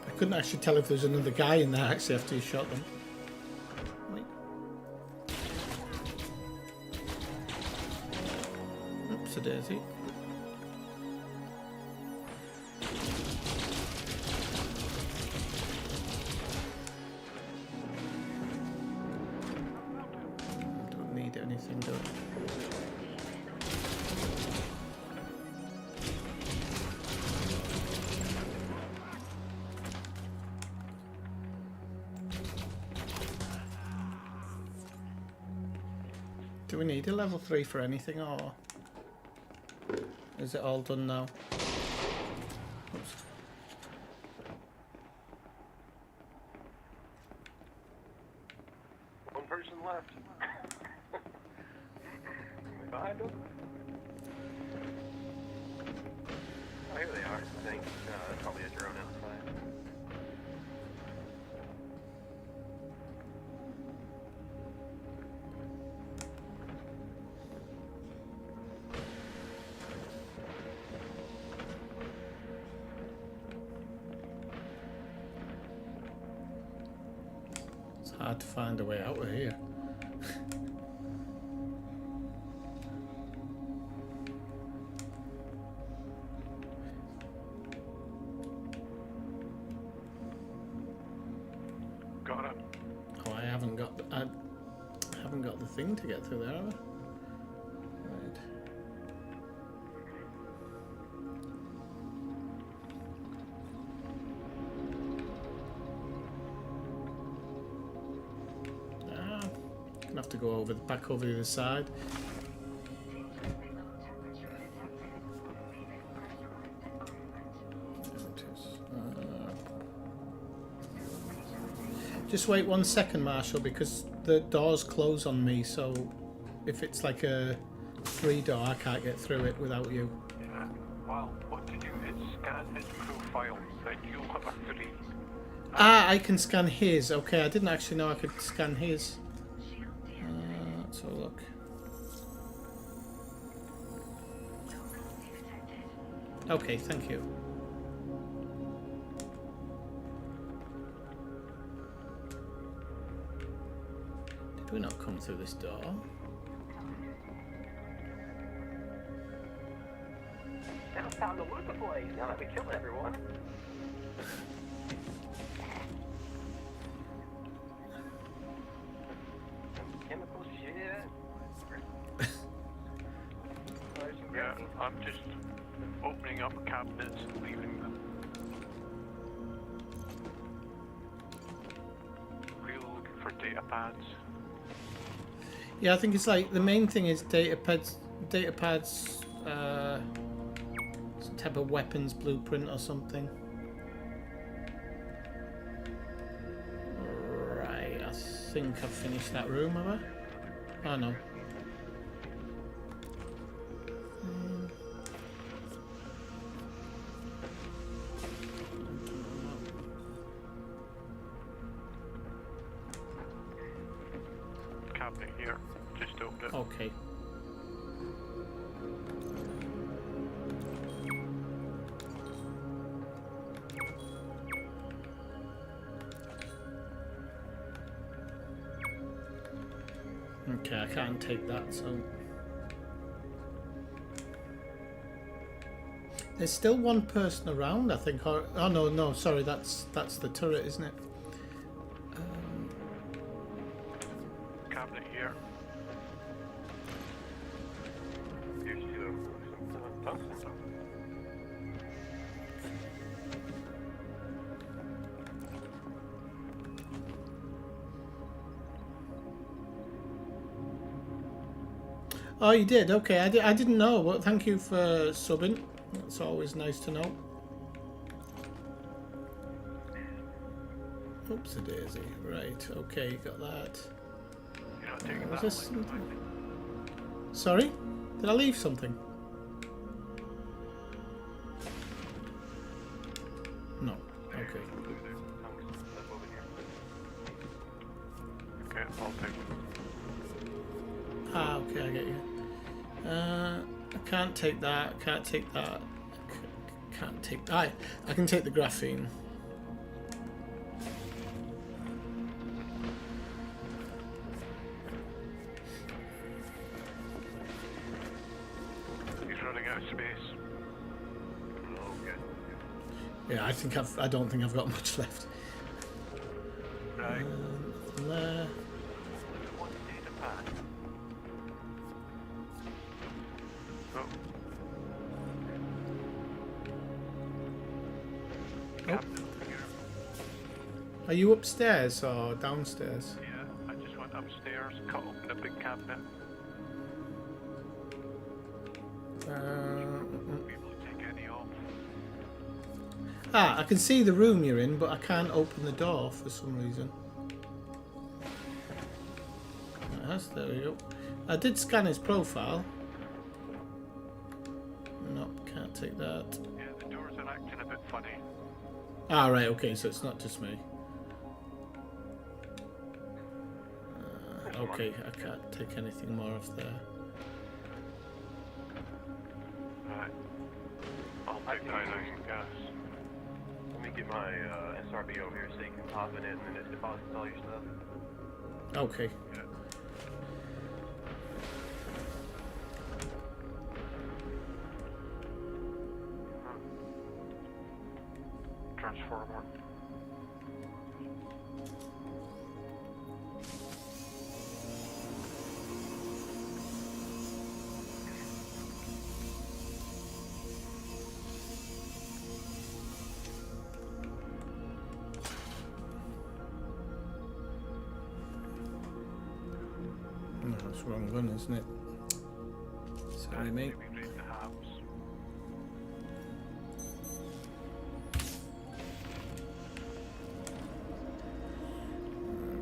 I couldn't actually tell if there was another guy in there actually after you shot them. Wait. Oops, a daisy. Don't need anything, do I? Do we need a level 3 for anything, or is it all done now? Oops. One person left. behind them? Oh, here they are, I think. No, that's probably a drone outside. It's hard to find a way out of here. Got it. Oh, I haven't got the thing to get through there, have I? Right. Gonna have to go back over the other side. Just wait 1 second, Marshall, because the doors close on me, so if it's like a free door, I can't get through it without you. Yeah. Well, what to do is scan his profile, then you'll have a 3. Ah, I can scan his. Okay, I didn't actually know I could scan his. Let's have a look. Okay, thank you. Did we not come through this door? Now it's time to loot the place, now that we killed everyone. Chemical shit. Yeah, I'm just opening up cabinets and leaving them. Really looking for data pads. Yeah, I think it's like the main thing is data pads, some type of weapons blueprint or something. Right, I think I've finished that room, have I? Oh no. Cabinet here, just opened it. Okay. Okay, I can't take that, so... There's still one person around, I think, or... Oh, no, sorry, that's the turret, isn't it? Cabinet here. Here's some tungsten. Oh, you did? Okay, I didn't know, but thank you for subbing. That's always nice to know. Oops, a daisy. Right, okay, got that. You're not taking Was that this one. something? Sorry? Did I leave something? No. Okay. Okay, I'll take it. Ah, okay, I get you. I can't take that. Can't take that. Can't take that. I can take the graphene. He's running out of space. Oh, good. Yeah, I don't think I've got much left. Right. There. One data pad. Oh. Cabinet here. Are you upstairs or downstairs? Yeah, I just went upstairs, cut open a big cabinet. Won't be able to take any off. I can see the room you're in, but I can't open the door for some reason. Yes, there we go. I did scan his profile. No, can't take that. Yeah, the doors are acting a bit funny. Ah, right, okay, so it's not just me. Okay, I can't take anything more off there. Right. I'll I take can- that as gas. Let me get my SRBO here so you can pop it in and it deposits all your stuff. Okay. Yeah. Transformer. No, that's the wrong one, isn't it? Sorry, mate. Maybe raid the halves.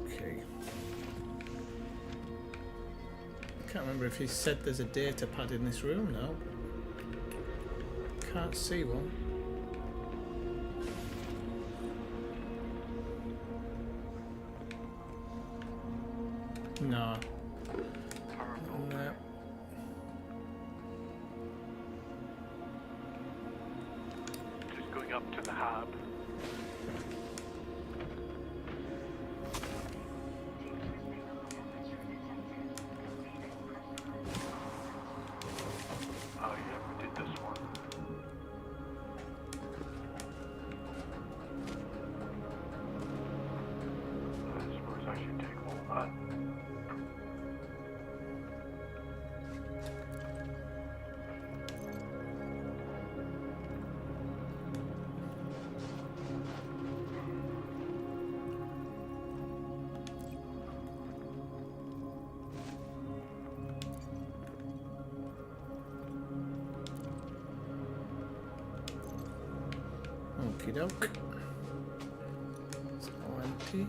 Okay. I can't remember if he said there's a data pad in this room now. Can't see one. No. Powerful. No. Just going up to the hub. Oh yeah, we did this one. I suppose I should take all that. Okie doke. It's all empty.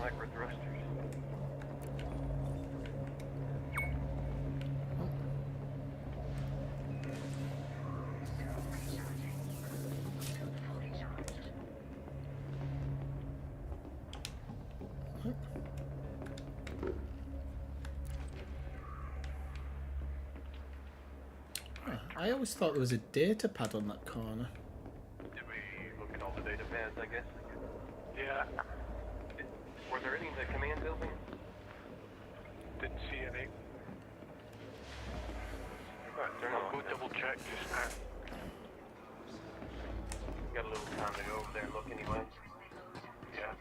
Micro thrusters. I always thought there was a data pad on that corner. Did we look at all the data pads, I guess? Yeah, Were there any in the command building? didn't see any. Alright, turn I'll on. go double check just now. Got a little time to go over there and look anyway. Yeah.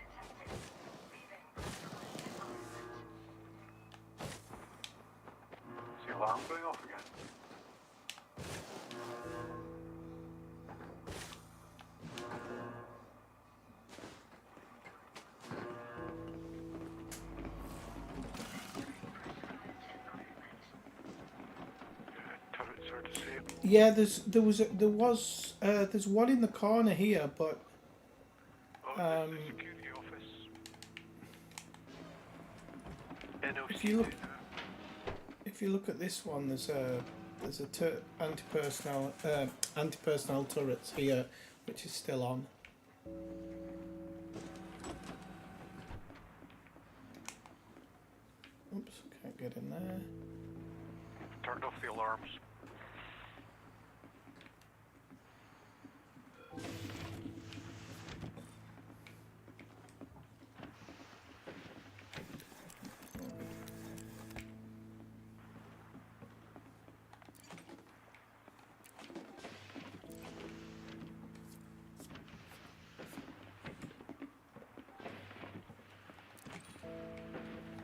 Is the alarm going off again? Turrets are disabled. Yeah, there's one in the corner here, but Oh, there's the Um, security office. NOC. if you look, if you look at this one, there's a anti-personnel turrets here, which is still on. Oops, can't get in there. Turned off the alarms.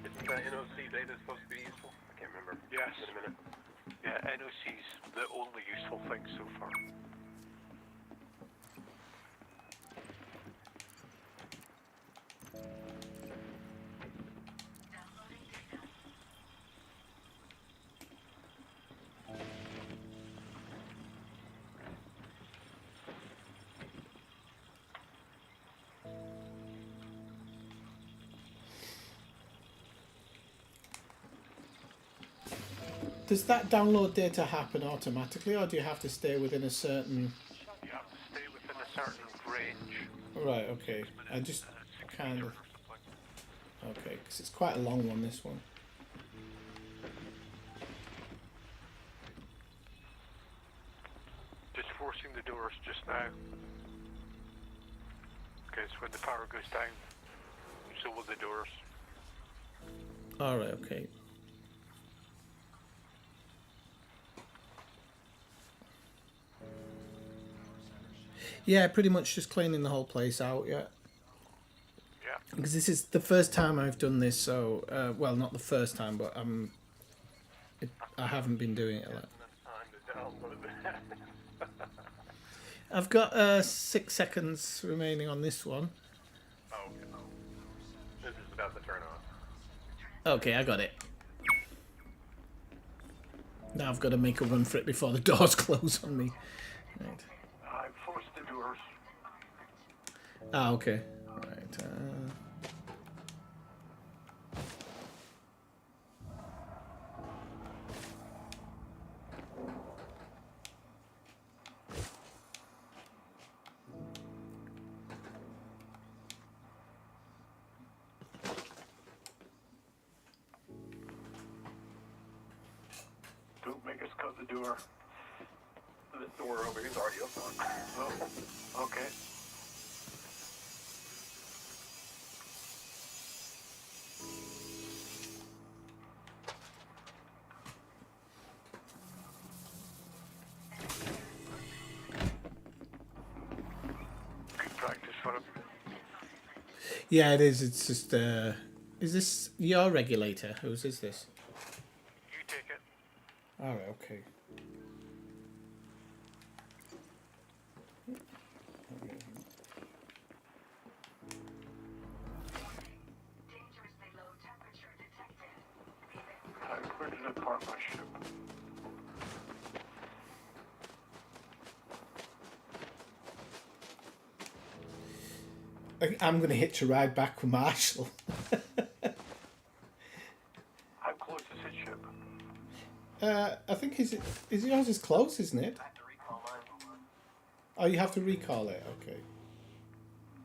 Isn't that NOC data supposed to be useful? I can't remember. Yes. In a minute. Yeah, NOC's the only useful thing so far. Does that download data happen automatically, or do you have to stay within a certain... You have to stay within a certain range. Right, okay. I just kind of... Okay, because it's quite a long one, this one. Just forcing the doors just now. Because when the power goes down, so will the doors. Alright, okay. Yeah, pretty much just cleaning the whole place out, yeah. Yeah. Because this is the first time I've done this, so... well, not the first time, but I haven't been doing it a lot. Enough time to download that. I've got 6 seconds remaining on this one. Oh, okay. This is about to turn off. Okay, I got it. Now I've got to make a run for it before the doors close on me. Right. I forced the doors. Ah, okay. Right. Don't make us cut the door. This door over here is already open. Oh, okay. Good practice for him. Yeah, it is. It's just... is this your regulator? Whose is this? You take it. Alright, okay. Where did I park my ship? I'm going to hitch a ride back with Marshall. How close is his ship? I think is yours is close, isn't it? I have to recall mine. Oh, you have to recall it. Okay.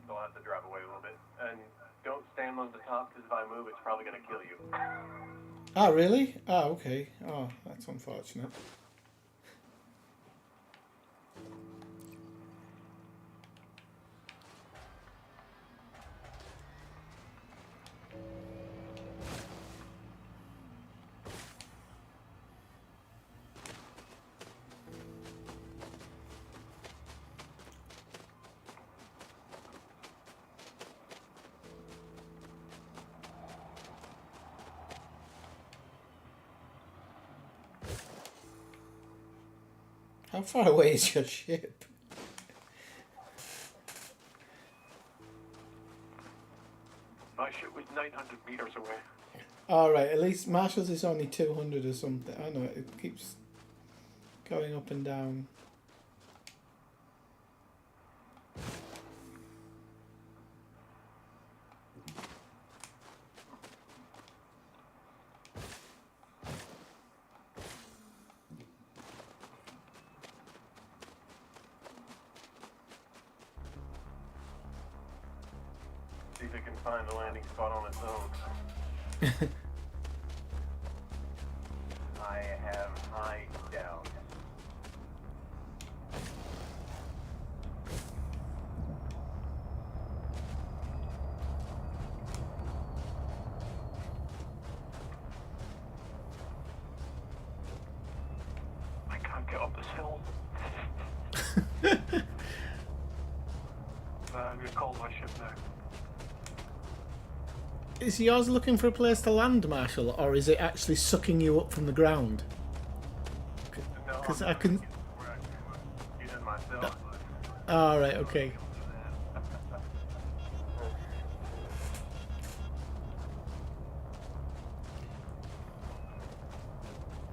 So I'll have to drive away a little bit. And don't stand on the top, because if I move, it's probably going to kill you. Oh, really? Oh, okay. Oh, that's unfortunate. How far away is your ship? My ship was 900 meters away. Alright, at least Marshall's is only 200 or something. I know, it keeps going up and down. See if it can find a landing spot on its own. I have high doubts. I can't get up this hill. I'm going to call my ship now. Is yours looking for a place to land, Marshall, or is it actually sucking you up from the ground? No, 'Cause I'm I can- not where I get in myself. Alright, okay.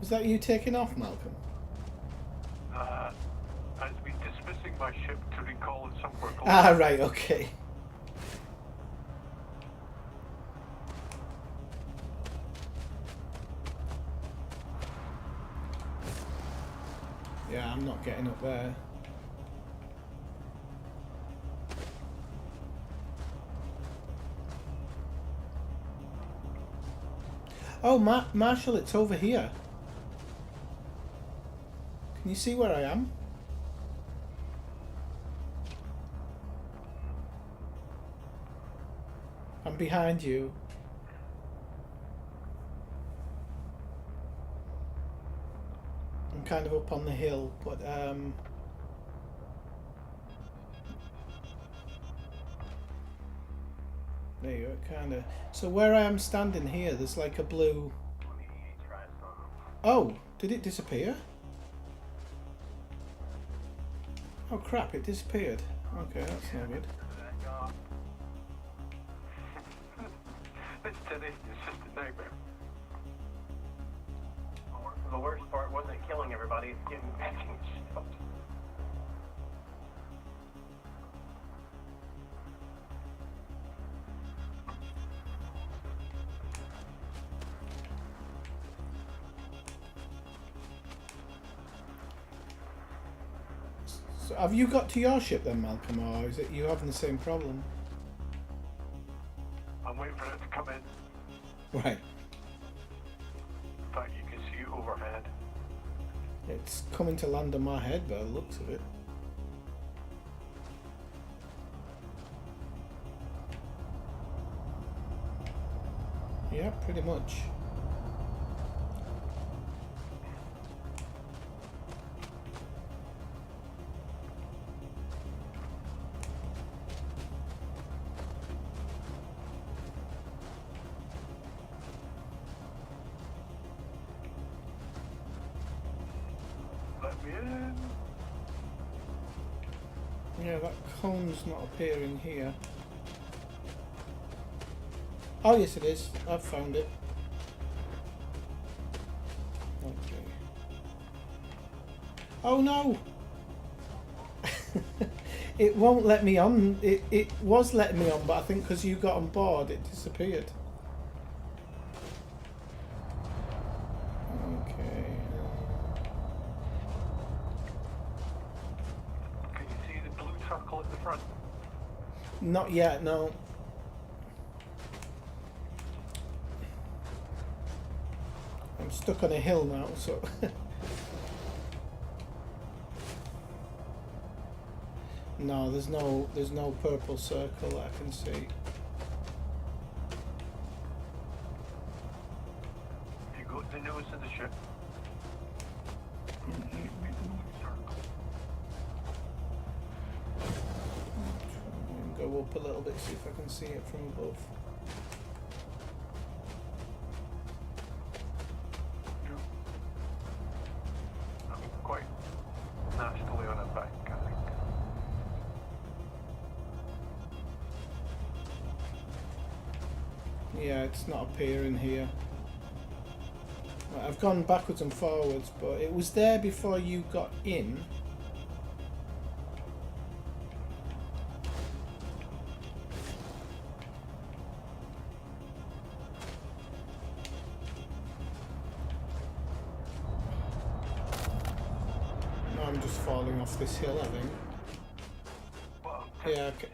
Was that you taking off, Malcolm? I've been dismissing my ship to recall it somewhere close. Ah, right, okay. getting up there. Oh, Marshall, it's over here. Can you see where I am? I'm behind you. I'm kind of up on the hill, but there you go, kind of. So where I am standing here, there's like a blue. Oh, did it disappear? Oh crap! It disappeared. Okay, that's no good. This today is just a nightmare. The worst part wasn't killing everybody, it's getting back in stuff. So have you got to your ship then, Malcolm, or is it you having the same problem? I'm waiting for it to come in. Right. In fact, you can see it overhead. It's coming to land on my head by the looks of it. Yeah, pretty much. Let me in. Yeah, that cone's not appearing here. Oh yes it is. I've found it. Okay. Oh no! It won't let me on. It was letting me on, but I think because you got on board it disappeared. Okay. Can you see the blue circle at the front? Not yet, no. I'm stuck on a hill now, so no, there's no purple circle that I can see. You go to the nose of the ship. Go up a little bit, see if I can see it from above. I'm quite nastily on a bank, I think. Yeah, it's not appearing here. Right, I've gone backwards and forwards, but it was there before you got in. No, I'm just falling off this hill, I think. Well, Yeah, okay.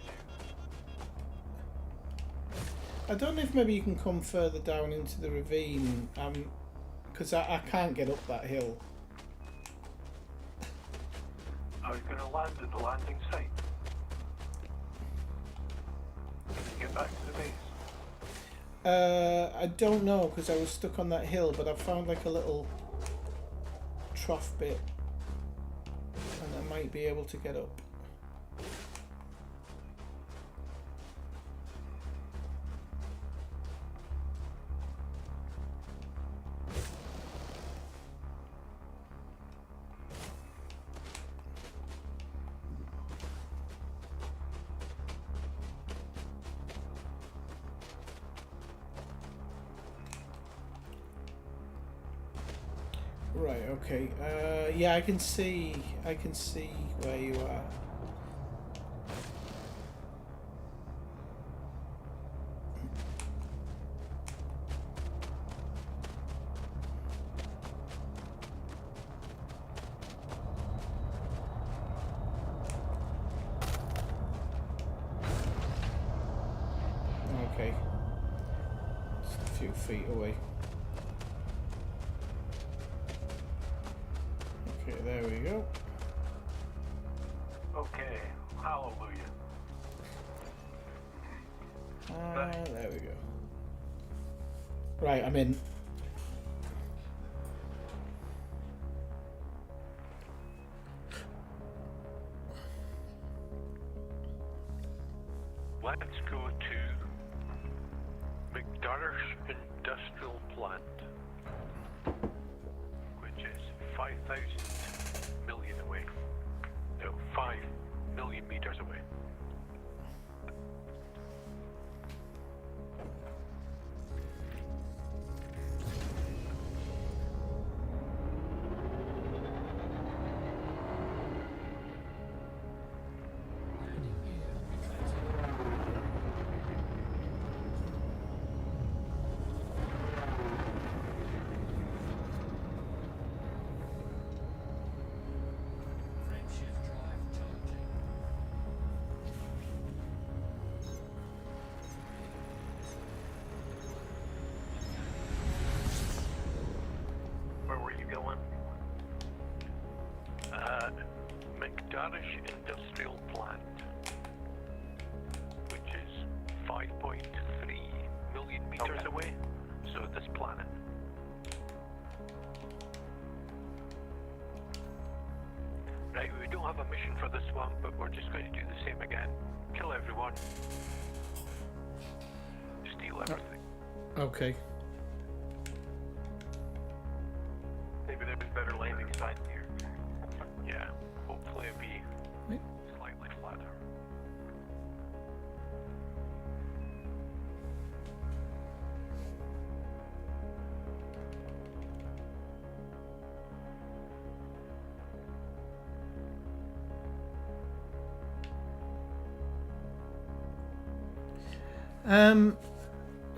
I don't know if maybe you can come further down into the ravine, because I can't get up that hill. are you going to land at the landing site? Can you get back to the base? I don't know, because I was stuck on that hill, but I found like a little trough bit, and I might be able to get up. Right, okay. Yeah, I can see where you are. few feet away. Okay, there we go. Okay, hallelujah. There we go. Right, I'm in. Let's go to McDonough's Industrial Plant, which is 5,000 million away. No, 5 million meters away. Where were you going? McDonough's Industrial Plant, which is 5.3 million meters away. So this planet. Right, we don't have a mission for this one, but we're just going to do the same again. Kill everyone. Steal everything. Okay. Maybe there's better landing sites here. Yeah, hopefully it'll be Right. slightly flatter.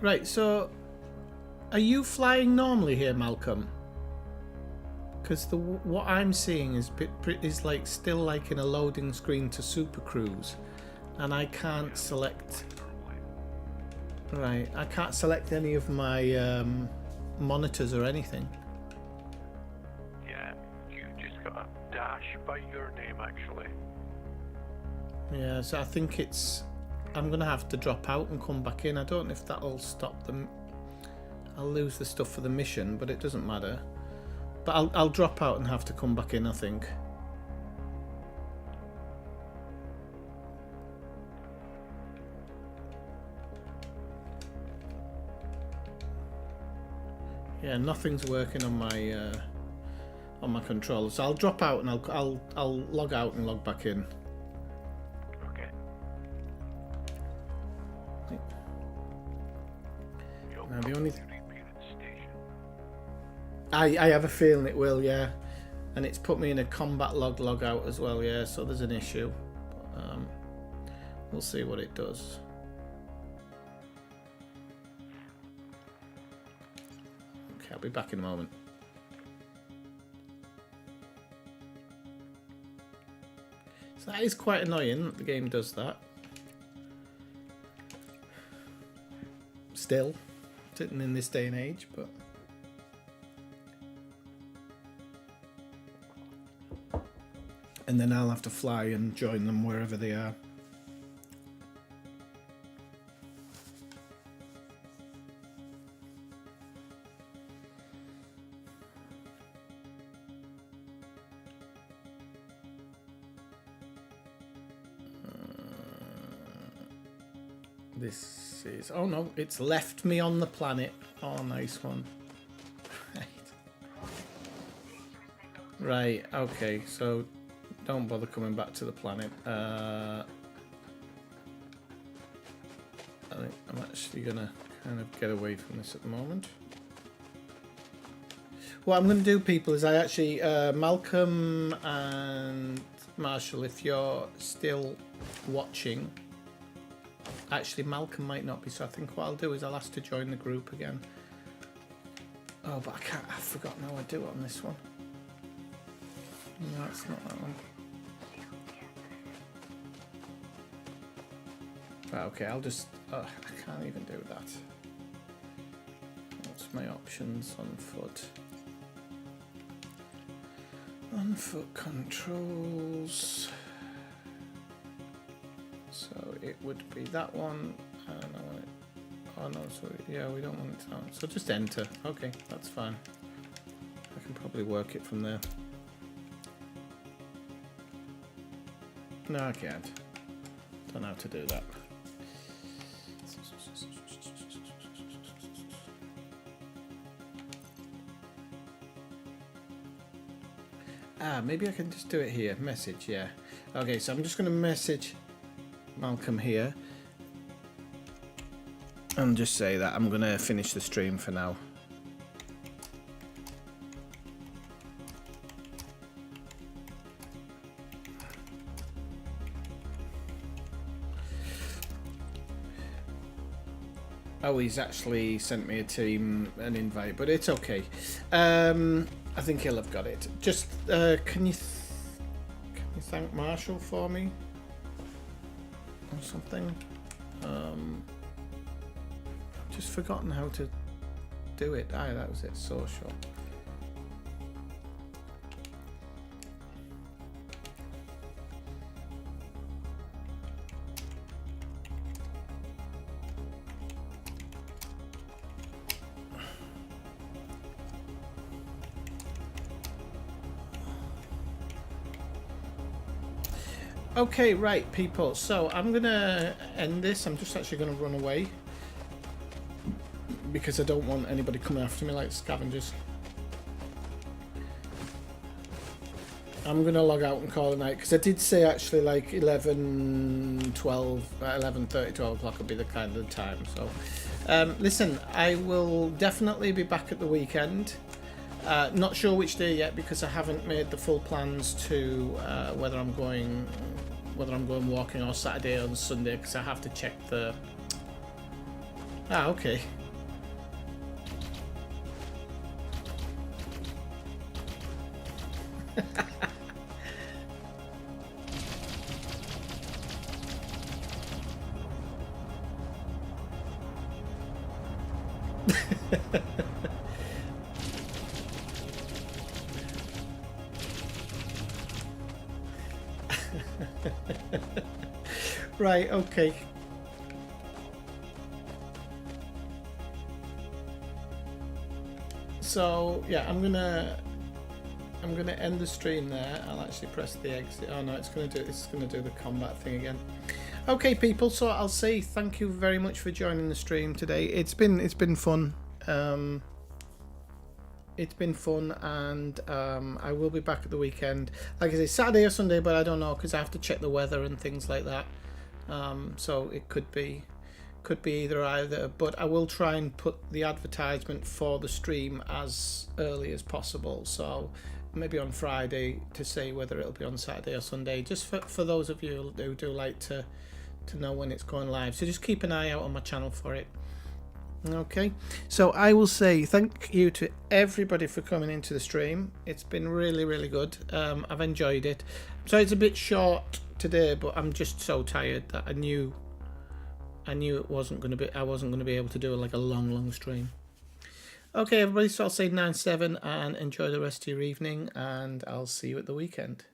Right, so are you flying normally here, Malcolm? Because what I'm seeing is like still like in a loading screen to Super Cruise, and I can't select. Right, I can't select any of my monitors or anything. Yeah, you just got a dash by your name actually. Yeah, so I think I'm gonna have to drop out and come back in. I don't know if that'll stop them. I'll lose the stuff for the mission, but it doesn't matter. But I'll drop out and have to come back in, I think. Yeah, nothing's working on my controller, so I'll drop out and I'll log out and log back in. Okay. Now the only Repeated station. I have a feeling it will, yeah, and it's put me in a combat log out as well, yeah. So there's an issue. We'll see what it does. Okay, I'll be back in a moment. So that is quite annoying that the game does that. Still, sitting in this day and age, but. And then I'll have to fly and join them wherever they are. This is... Oh no, it's left me on the planet. Oh, nice one. Right, okay, so don't bother coming back to the planet. I think I'm actually gonna kind of get away from this at the moment. What I'm gonna do, people, is I actually Malcolm and Marshall, if you're still watching, actually Malcolm might not be, so I think what I'll do is I'll ask to join the group again. Oh, but I've forgotten how I do it on this one. No, it's not that one. Right, okay, I'll just... I can't even do that. my options on foot? On foot controls. So it would be that one, and I want it. Oh no, so yeah, we don't want it down. So just enter. Okay, that's fine. I can probably work it from there. No, I can't. Don't know how to do that. Maybe I can just do it here. Message, yeah. Okay, so I'm just going to message Malcolm here and just say that I'm going to finish the stream for now. Oh, he's actually sent me an invite, but it's okay. I think he'll have got it. Just can you thank Marshall for me or something? Just forgotten how to do it. That was it. Social. Okay, right, people. So I'm gonna end this. I'm just actually gonna run away because I don't want anybody coming after me like scavengers. I'm gonna log out and call it night because I did say actually like 11, 12, 11:30, 12 o'clock would be the kind of time. So, listen, I will definitely be back at the weekend. Not sure which day yet because I haven't made the full plans to whether I'm going walking on Saturday or Sunday because I have to check the. Okay. Right, okay. So yeah, I'm gonna end the stream there. I'll actually press the exit. Oh no, it's gonna do the combat thing again. Okay, people. So I'll say thank you very much for joining the stream today. It's been fun. It's been fun, and I will be back at the weekend. Like I say, Saturday or Sunday, but I don't know because I have to check the weather and things like that. So it could be either, but I will try and put the advertisement for the stream as early as possible. So maybe on Friday to say whether it'll be on Saturday or Sunday, just for those of you who do like to know when it's going live. So just keep an eye out on my channel for it. Okay, so I will say thank you to everybody for coming into the stream. It's been really, really good. I've enjoyed it. So it's a bit short today, but I'm just so tired that I knew it wasn't going to be. I wasn't going to be able to do like a long stream. Okay, everybody. So I'll say 9/7 and enjoy the rest of your evening, and I'll see you at the weekend.